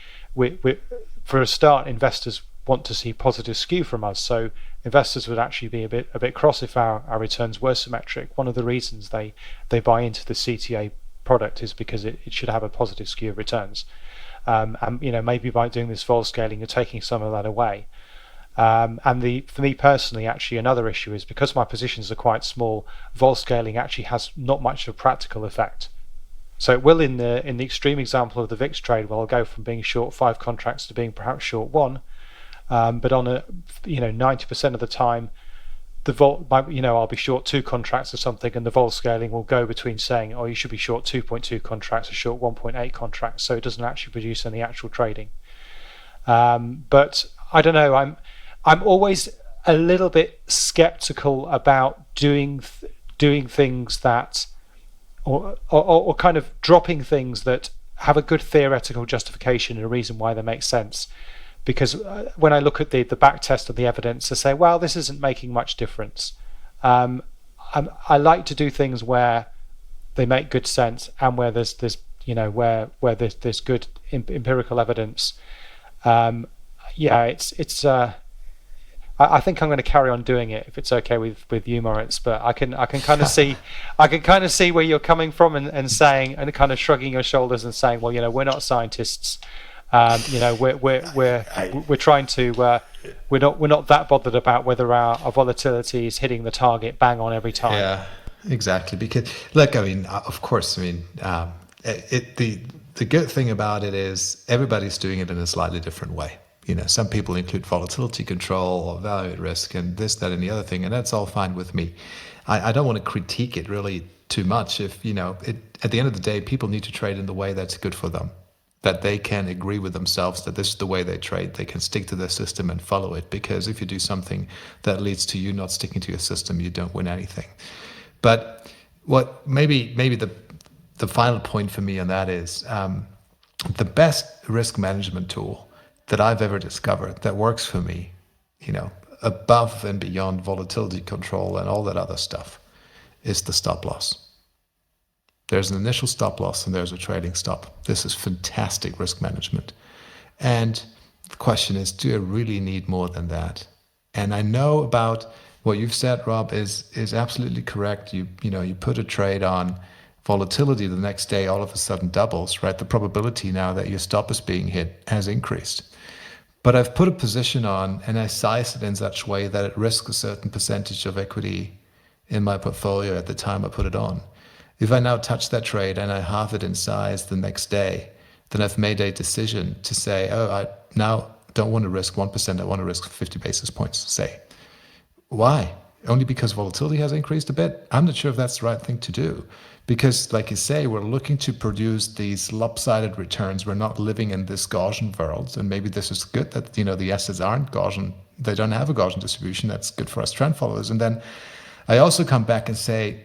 for a start, investors want to see positive skew from us. So investors would actually be a bit cross if our returns were symmetric. One of the reasons they buy into the CTA product is because it should have a positive skew of returns. And maybe by doing this vol scaling, you're taking some of that away. And for me personally, actually, another issue is because my positions are quite small, vol scaling actually has not much of a practical effect. So it will in the extreme example of the VIX trade, well, I'll go from being short 5 contracts to being perhaps short 1. But on 90% of the time, the vol, I'll be short 2 contracts or something, and the vol scaling will go between saying, oh, you should be short 2.2 contracts or short 1.8 contracts. So it doesn't actually produce any actual trading. But I don't know. I'm always a little bit skeptical about doing things that, or kind of dropping things that have a good theoretical justification and a reason why they make sense. Because when I look at the back test of the evidence, I say, well, this isn't making much difference. I like to do things where they make good sense and where there's where there's good empirical evidence. I think I'm going to carry on doing it if it's okay with you, Moritz. But I can kind of see where you're coming from and saying, and kind of shrugging your shoulders and saying, well, we're not scientists. We're trying to we're not that bothered about whether our volatility is hitting the target bang on every time. Yeah, exactly. Because look, of course, the good thing about it is everybody's doing it in a slightly different way. Some people include volatility control or value at risk and this, that, and the other thing, and that's all fine with me. I don't want to critique it really too much. If at the end of the day, people need to trade in the way that's good for them, that they can agree with themselves that this is the way they trade. They can stick to their system and follow it, because if you do something that leads to you not sticking to your system, you don't win anything. But what maybe the final point for me on that is the best risk management tool that I've ever discovered that works for me, above and beyond volatility control and all that other stuff, is the stop loss. There's an initial stop loss and there's a trading stop. This is fantastic risk management. And the question is, do I really need more than that? And I know about what you've said, Rob, is absolutely correct. You put a trade on volatility, the next day all of a sudden doubles, right? The probability now that your stop is being hit has increased. But I've put a position on and I size it in such a way that it risks a certain percentage of equity in my portfolio at the time I put it on. If I now touch that trade and I halve it in size the next day, then I've made a decision to say, oh, I now don't want to risk 1%, I want to risk 50 basis points, say. Why? Only because volatility has increased a bit? I'm not sure if that's the right thing to do. Because, like you say, we're looking to produce these lopsided returns. We're not living in this Gaussian world. And maybe this is good that, the assets aren't Gaussian. They don't have a Gaussian distribution. That's good for us trend followers. And then I also come back and say,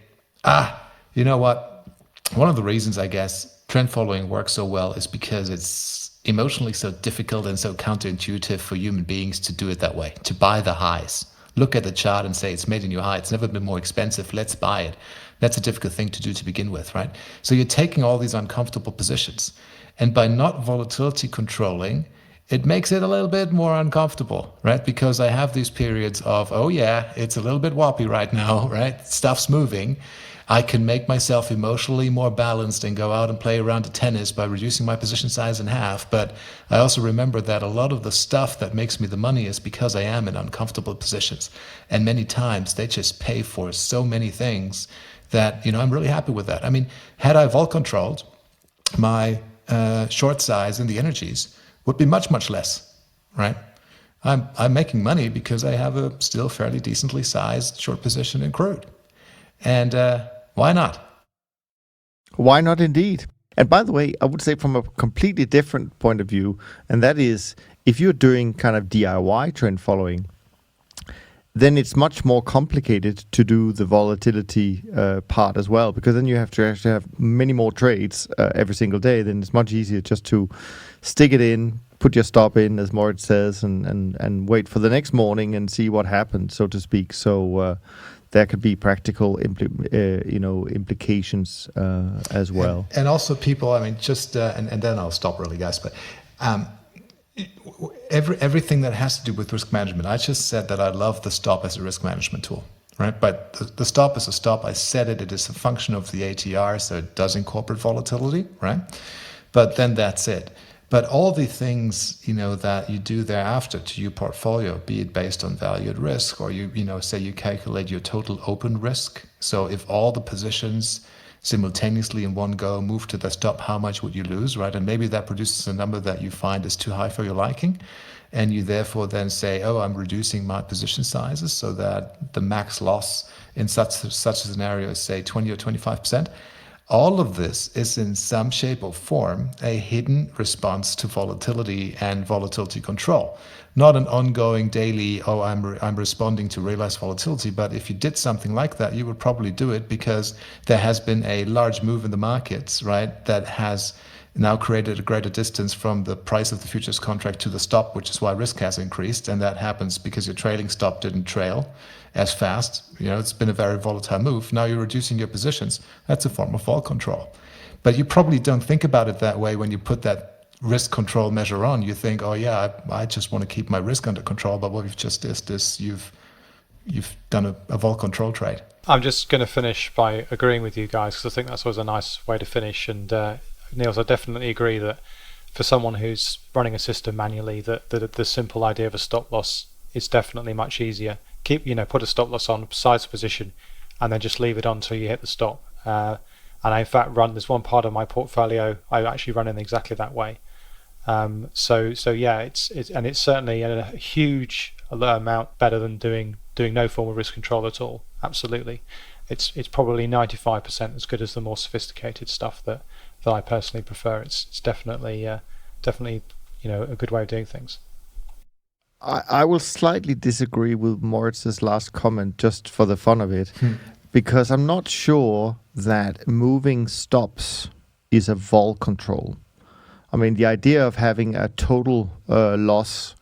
you know what? One of the reasons, I guess, trend following works so well is because it's emotionally so difficult and so counterintuitive for human beings to do it that way, to buy the highs. Look at the chart and say, it's made a new high. It's never been more expensive. Let's buy it. That's a difficult thing to do to begin with, right? So you're taking all these uncomfortable positions. And by not volatility controlling, it makes it a little bit more uncomfortable, right? Because I have these periods of, oh yeah, it's a little bit wobbly right now, right? Stuff's moving. I can make myself emotionally more balanced and go out and play around at tennis by reducing my position size in half. But I also remember that a lot of the stuff that makes me the money is because I am in uncomfortable positions. And many times they just pay for so many things that, I'm really happy with that. I mean, had I vol controlled, my short size in the energies would be much, much less, right? I'm making money because I have a still fairly decently sized short position in crude. And why not? Why not indeed? And by the way, I would say from a completely different point of view, and that is if you're doing kind of DIY trend following, then it's much more complicated to do the volatility part as well, because then you have to actually have many more trades every single day. Then it's much easier just to stick it in, put your stop in, as Moritz says, and wait for the next morning and see what happens, so to speak. So there could be practical implications as well. And also people, I mean, just and then I'll stop really, guys. But everything that has to do with risk management, I just said that I love the stop as a risk management tool, right? But the stop is a stop. I said it is a function of the ATR, so it does incorporate volatility, right? But then that's it. But all the things, that you do thereafter to your portfolio, be it based on value at risk, or say you calculate your total open risk. So if all the positions simultaneously in one go move to the stop, how much would you lose, right? And maybe that produces a number that you find is too high for your liking. And you therefore then say, oh, I'm reducing my position sizes so that the max loss in such a scenario is, say, 20 or 25%. All of this is in some shape or form a hidden response to volatility and volatility control. Not an ongoing daily, I'm responding to realized volatility, but if you did something like that, you would probably do it because there has been a large move in the markets, right, that has now created a greater distance from the price of the futures contract to the stop, which is why risk has increased. And that happens because your trailing stop didn't trail as fast. It's been a very volatile move. Now you're reducing your positions. That's a form of vol control. But you probably don't think about it that way when you put that risk control measure on. You think, oh yeah, I just want to keep my risk under control. But what you've just did is you've done a vol control trade. I'm just going to finish by agreeing with you guys, because I think that's always a nice way to finish. And Niels, I definitely agree that for someone who's running a system manually, that the simple idea of a stop loss is definitely much easier. Put a stop loss on, size the position, and then just leave it on until you hit the stop. And I, in fact, there's one part of my portfolio I actually run in exactly that way. So yeah, it's certainly a huge amount better than doing no form of risk control at all. Absolutely, it's probably 95% as good as the more sophisticated stuff that I personally prefer. It's definitely a good way of doing things. I will slightly disagree with Moritz's last comment just for the fun of it, because I'm not sure that moving stops is a vol control. I mean, the idea of having a total loss,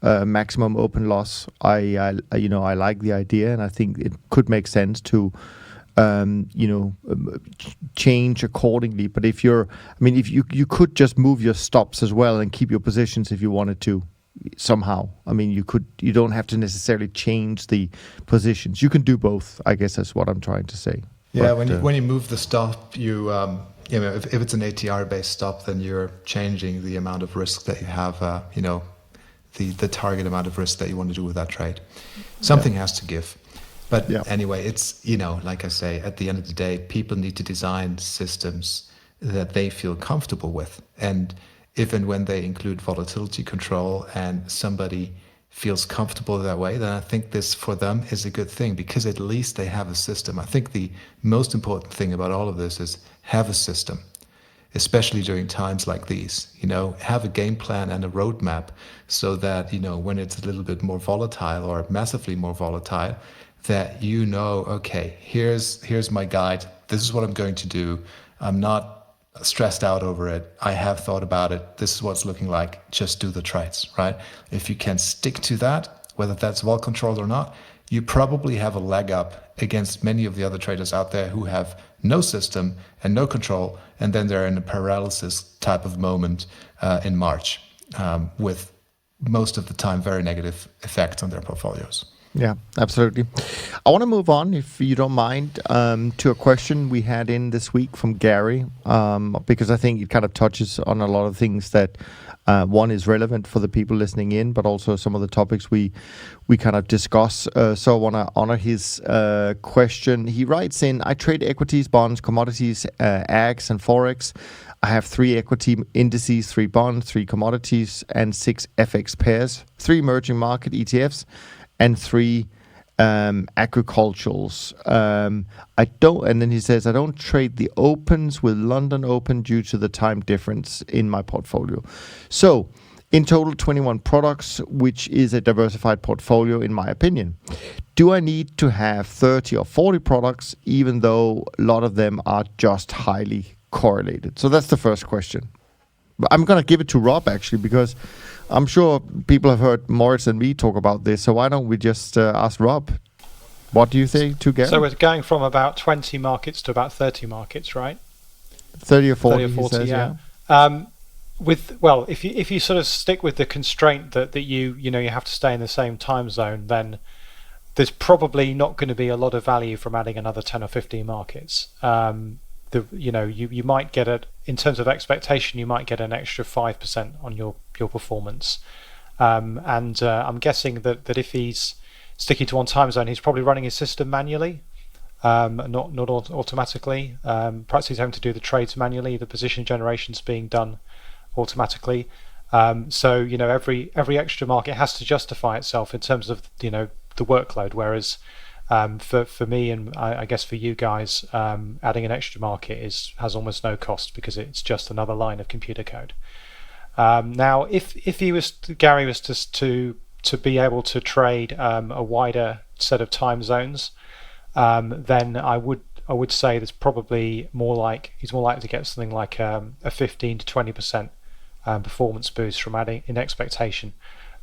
maximum open loss, I like the idea, and I think it could make sense to change accordingly. But if you could just move your stops as well and keep your positions if you wanted to somehow. I mean, you don't have to necessarily change the positions. You can do both, I guess that's what I'm trying to say. Yeah, but, when you move the stop, if it's an ATR based stop, then you're changing the amount of risk that you have, the target amount of risk that you want to do with that trade. Something has to give. But anyway, it's, like I say, at the end of the day, people need to design systems that they feel comfortable with. And if and when they include volatility control and somebody feels comfortable that way, then I think this for them is a good thing, because at least they have a system. I think the most important thing about all of this is have a system, especially during times like these. Have a game plan and a roadmap so that, when it's a little bit more volatile or massively more volatile, that okay, here's my guide. This is what I'm going to do. I'm not stressed out over it. I have thought about it. This is what it's looking like. Just do the trades, right? If you can stick to that, whether that's vol controlled or not, you probably have a leg up against many of the other traders out there who have no system and no control, and then they're in a paralysis type of moment in March with most of the time very negative effects on their portfolios. Yeah, absolutely. I want to move on, if you don't mind, to a question we had in this week from Gary, because I think it kind of touches on a lot of things that one is relevant for the people listening in, but also some of the topics we kind of discuss. So I want to honor his question. He writes in, I trade equities, bonds, commodities, ags, and forex. I have 3 equity indices, 3 bonds, 3 commodities, and 6 FX pairs, 3 emerging market ETFs, and 3 agriculturals. I don't, and then he says, I don't trade the opens with London Open due to the time difference in my portfolio. So, in total, 21 products, which is a diversified portfolio, in my opinion. Do I need to have 30 or 40 products, even though a lot of them are just highly correlated? So that's the first question. But I'm going to give it to Rob, actually, because I'm sure people have heard Moritz and me talk about this. So why don't we just ask Rob? What do you think to Gary? So we're going from about 20 markets to about 30 markets, right? 30 or 40, 30 or 40, he says, yeah. If you sort of stick with the constraint that you have to stay in the same time zone, then there's probably not going to be a lot of value from adding another 10 or 15 markets. You might get it in terms of expectation. You might get an extra 5% on your performance, and I'm guessing that if he's sticking to one time zone, he's probably running his system manually, not automatically. Perhaps he's having to do the trades manually. The position generation's being done automatically. So every extra market has to justify itself in terms of the workload. Whereas for me and I guess for you guys, adding an extra market has almost no cost because it's just another line of computer code. Now, if Gary was to be able to trade a wider set of time zones, then I would say there's probably he's more likely to get something like a 15 to 20% performance boost from adding in expectation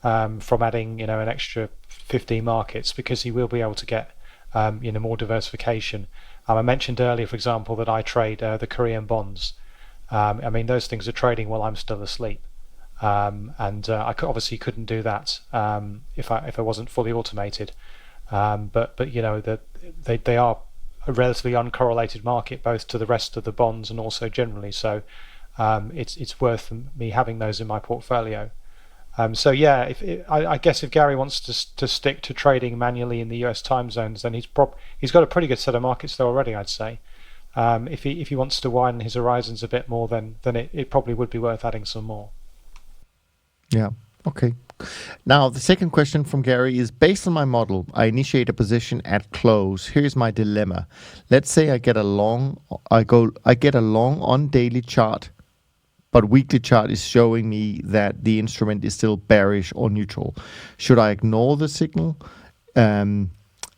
from adding an extra 15 markets, because he will be able to get more diversification. I mentioned earlier, for example, that I trade the Korean bonds. Those things are trading while I'm still asleep, and I obviously couldn't do that if I wasn't fully automated. But they are a relatively uncorrelated market, both to the rest of the bonds and also generally. So it's worth me having those in my portfolio. I guess if Gary wants to stick to trading manually in the US time zones, then he's got a pretty good set of markets there already, I'd say. If he wants to widen his horizons a bit more, then it probably would be worth adding some more. Yeah. Okay. Now, the second question from Gary is, based on my model, I initiate a position at close. Here's my dilemma. Let's say I get a long on daily chart, but weekly chart is showing me that the instrument is still bearish or neutral. Should I ignore the signal? And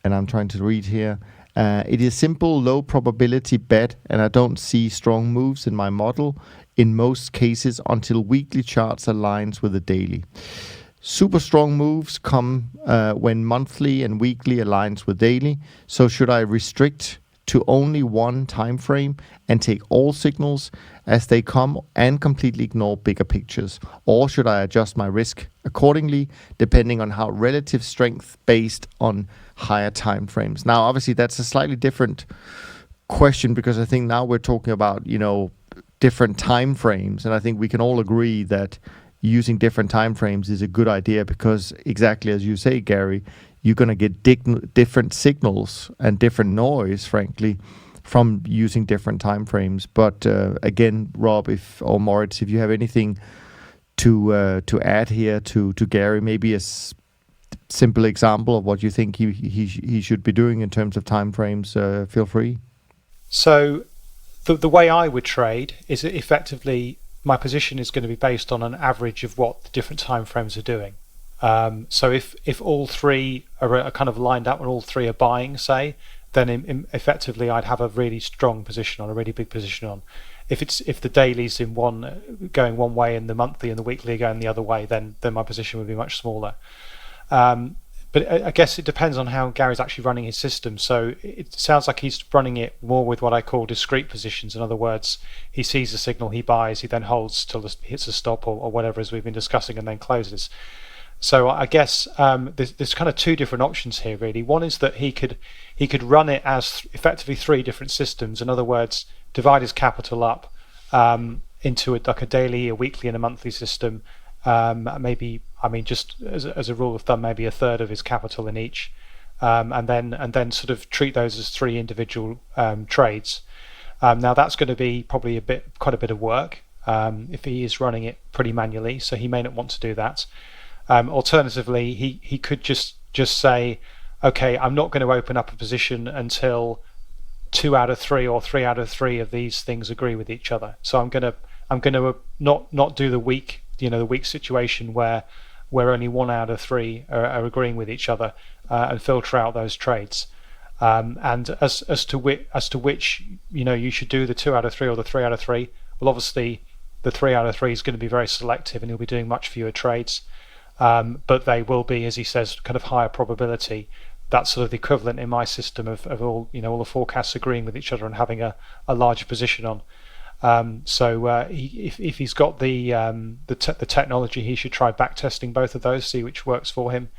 I'm trying to read here. It is simple, low probability bet, and I don't see strong moves in my model in most cases until weekly charts aligns with the daily. Super strong moves come when monthly and weekly aligns with daily. So should I restrict to only one time frame and take all signals as they come and completely ignore bigger pictures? Or should I adjust my risk accordingly, depending on how relative strength based on higher time frames? Now, obviously, that's a slightly different question, because I think now we're talking about, different time frames. And I think we can all agree that using different time frames is a good idea, because exactly as you say, Gary, you're going to get different signals and different noise, frankly, from using different time frames. But again, Rob or Moritz, if you have anything to add here to Gary, maybe a simple example of what you think he should be doing in terms of time frames, feel free. So the way I would trade is that effectively my position is going to be based on an average of what the different time frames are doing. So if all three are kind of lined up and all three are buying, say, then effectively I'd have a really strong position on, a really big position on. If the daily's in going one way and the monthly and the weekly are going the other way, then my position would be much smaller. But I guess it depends on how Gary's actually running his system. So it sounds like he's running it more with what I call discrete positions. In other words, he sees the signal, he buys, he then holds till it hits a stop or whatever, as we've been discussing, and then closes. So I guess there's kind of two different options here, really. One is that he could run it as effectively three different systems. In other words, divide his capital up into like a daily, a weekly, and a monthly system. Maybe, I mean, just as a rule of thumb, maybe a third of his capital in each, and then sort of treat those as three individual trades. Now that's going to be probably quite a bit of work if he is running it pretty manually, so he may not want to do that. Alternatively, he could just say, okay, I'm not going to open up a position until 2 out of 3 or 3 out of 3 of these things agree with each other. So I'm going to not do the weak situation where only 1 out of 3 are agreeing with each other, and filter out those trades. And as to which you should do the 2 out of 3 or the 3 out of 3. Well, obviously the 3 out of 3 is going to be very selective, and he'll be doing much fewer trades. But they will be, as he says, kind of higher probability. That's sort of the equivalent in my system of all the forecasts agreeing with each other and having a larger position on. So if he's got the technology, he should try back testing both of those, see which works for him.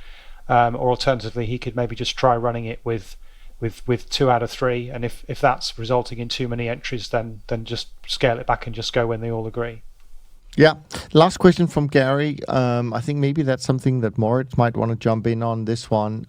Or alternatively, he could maybe just try running it with 2 out of 3, and if that's resulting in too many entries, then just scale it back and just go when they all agree. Yeah. Last question from Gary. I think maybe that's something that Moritz might want to jump in on this one.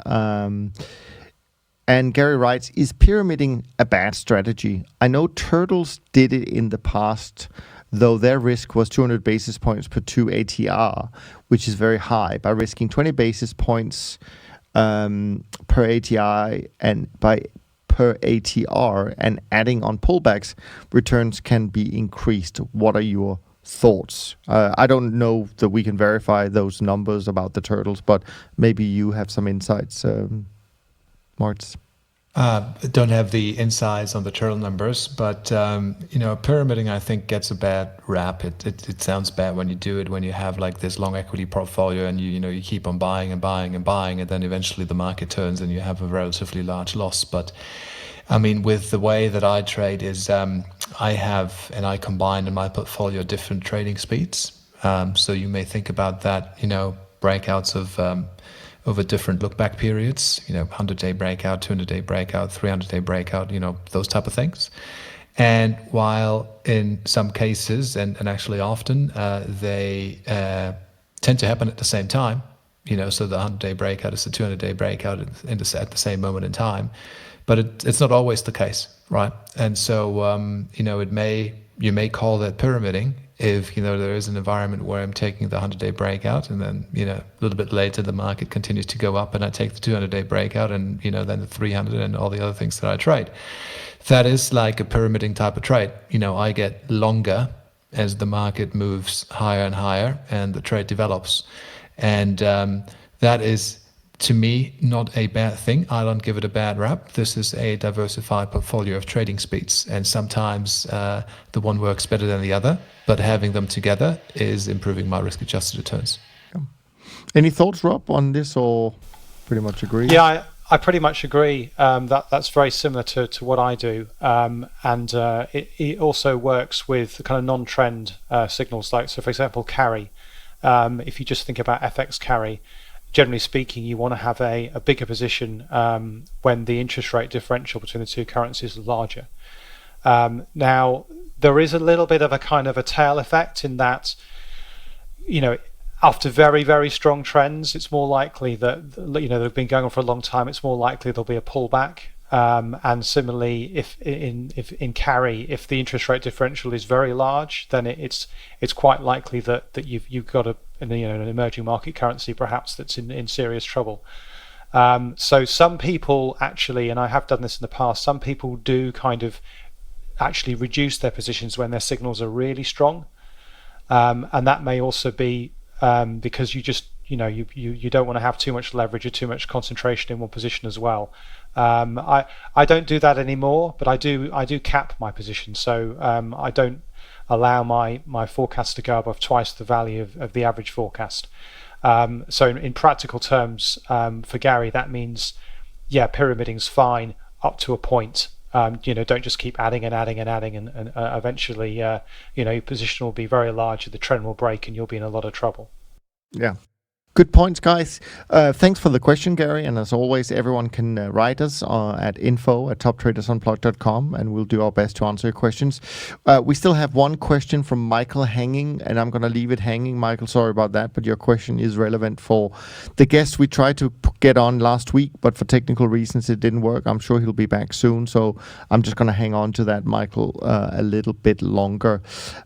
And Gary writes, is pyramiding a bad strategy? I know Turtles did it in the past, though their risk was 200 basis points per 2 ATR, which is very high. By risking 20 basis points per ATI and per ATR and adding on pullbacks, returns can be increased. What are your thoughts? I don't know that we can verify those numbers about the Turtles, but maybe you have some insights, Moritz. Don't have the insights on the turtle numbers, but pyramiding, I think, gets a bad rap. It sounds bad when you do it, when you have like this long equity portfolio and you keep on buying and buying and buying, and then eventually the market turns and you have a relatively large loss. But I mean, with the way that I trade is I combine in my portfolio different trading speeds. So you may think about that, breakouts of over different look-back periods, 100-day breakout, 200-day breakout, 300-day breakout, those type of things. And while in some cases, and actually often, they tend to happen at the same time, so the 100-day breakout is the 200-day breakout at the same moment in time, but it's not always the case, right? And so, you may call that pyramiding if there is an environment where I'm taking the 100-day breakout and then a little bit later the market continues to go up and I take the 200-day breakout and then the 300 and all the other things that I trade. That is like a pyramiding type of trade. I get longer as the market moves higher and higher and the trade develops, and that is, to me, not a bad thing. I don't give it a bad rap. This is a diversified portfolio of trading speeds, and sometimes the one works better than the other, but having them together is improving my risk-adjusted returns. Any thoughts, Rob, on this, or pretty much agree? Yeah, I pretty much agree. That's very similar to what I do, and it also works with the kind of non-trend signals. Like, so for example, carry. If you just think about FX carry, generally speaking, you want to have a bigger position when the interest rate differential between the two currencies is larger. Now, there is a little bit of a kind of a tail effect in that, after very, very strong trends, it's more likely that, they've been going on for a long time, it's more likely there'll be a pullback. And similarly, if in carry, if the interest rate differential is very large, then it's quite likely that you've got an emerging market currency perhaps that's in serious trouble. So some people actually, and I have done this in the past, some people do kind of actually reduce their positions when their signals are really strong, and that may also be because you just you don't want to have too much leverage or too much concentration in one position as well. I don't do that anymore, but I do cap my position, so I don't allow my forecast to go above twice the value of the average forecast. So in practical terms, for Gary, that means pyramiding's fine up to a point. Don't just keep adding and eventually your position will be very large, the trend will break and you'll be in a lot of trouble. Yeah. Good points, guys. Thanks for the question, Gary. And as always, everyone can write us at info@toptradersunplugged.com, and we'll do our best to answer your questions. We still have one question from Michael hanging, and I'm going to leave it hanging. Michael, sorry about that, but your question is relevant for the guest we tried to get on last week, but for technical reasons, it didn't work. I'm sure he'll be back soon, so I'm just going to hang on to that, Michael, a little bit longer.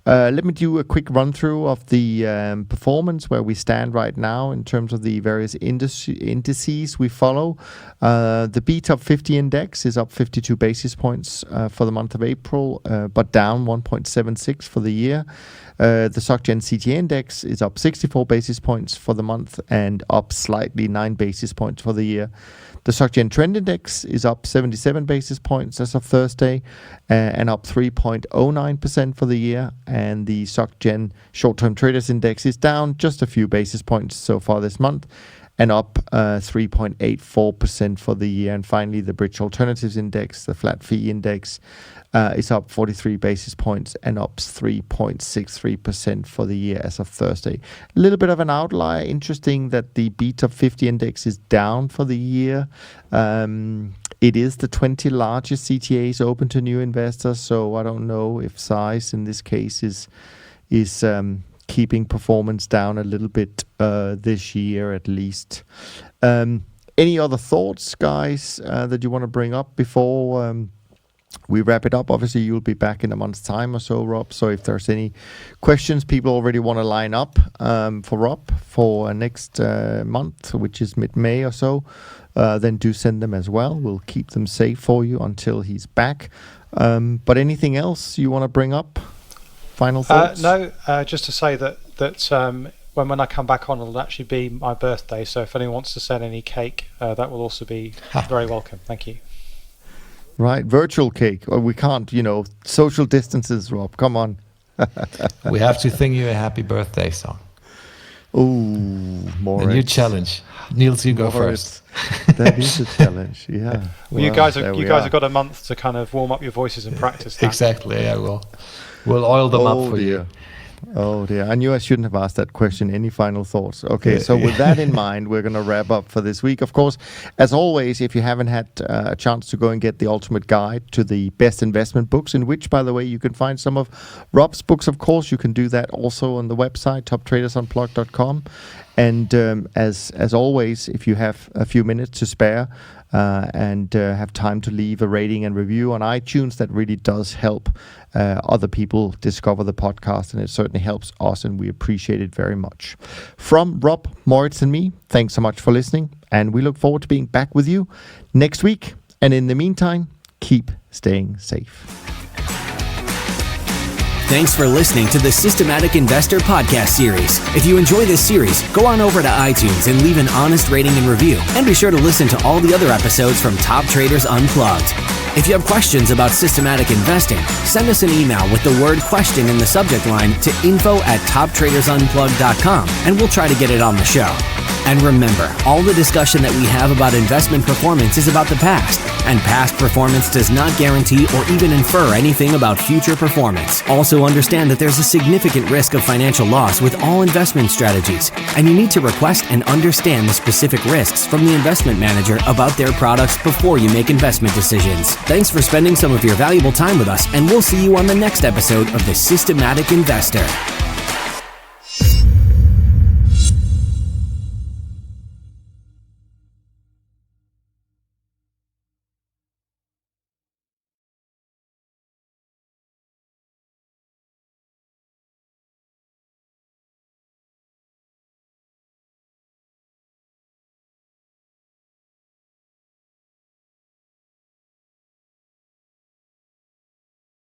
Let me do a quick run through of the performance, where we stand right now in terms of the various indices we follow. The BTOP 50 index is up 52 basis points for the month of April, but down 1.76 for the year. The SocGen CTA index is up 64 basis points for the month and up slightly 9 basis points for the year. The SocGen Trend Index is up 77 basis points as of Thursday and up 3.09% for the year. And the SocGen Short-Term Traders Index is down just a few basis points so far this month and up 3.84% for the year. And finally, the Bridge Alternatives Index, the Flat Fee Index, is up 43 basis points and up 3.63% for the year as of Thursday. A little bit of an outlier. Interesting that the BTOP 50 index is down for the year. It is the 20 largest CTAs open to new investors, so I don't know if size in this case is keeping performance down a little bit this year at least. Any other thoughts, guys, that you want to bring up before we wrap it up? Obviously, you'll be back in a month's time or so, Rob. So if there's any questions people already want to line up for Rob for next month, which is mid-May or so, then do send them as well. We'll keep them safe for you until he's back. But anything else you want to bring up? Final thoughts? No, just to say that when I come back on, it'll actually be my birthday. So if anyone wants to send any cake, that will also be very welcome. Thank you. Right, virtual cake. Or we can't, social distances, Rob. Come on. We have to sing you a happy birthday song. Ooh, more. A new challenge. Niels, you go first. That is a challenge, yeah. Well, you guys have got a month to kind of warm up your voices and practice that. Exactly, yeah, we'll oil them up for you. Oh dear, I knew I shouldn't have asked that question. Any final thoughts? Okay, so with that in mind, we're going to wrap up for this week. Of course, as always, if you haven't had a chance to go and get the ultimate guide to the best investment books, in which, by the way, you can find some of Rob's books, of course, you can do that also on the website, toptradersunplugged.com. And as always, if you have a few minutes to spare and have time to leave a rating and review on iTunes, that really does help other people discover the podcast, and it certainly helps us, and we appreciate it very much. From Rob, Moritz, and me, thanks so much for listening, and we look forward to being back with you next week. And in the meantime, keep staying safe. Thanks for listening to the Systematic Investor podcast series. If you enjoy this series, go on over to iTunes and leave an honest rating and review. And be sure to listen to all the other episodes from Top Traders Unplugged. If you have questions about systematic investing, send us an email with the word question in the subject line to info@toptradersunplugged.com, and we'll try to get it on the show. And remember, all the discussion that we have about investment performance is about the past, and past performance does not guarantee or even infer anything about future performance. Also understand that there's a significant risk of financial loss with all investment strategies, and you need to request and understand the specific risks from the investment manager about their products before you make investment decisions. Thanks for spending some of your valuable time with us, and we'll see you on the next episode of The Systematic Investor.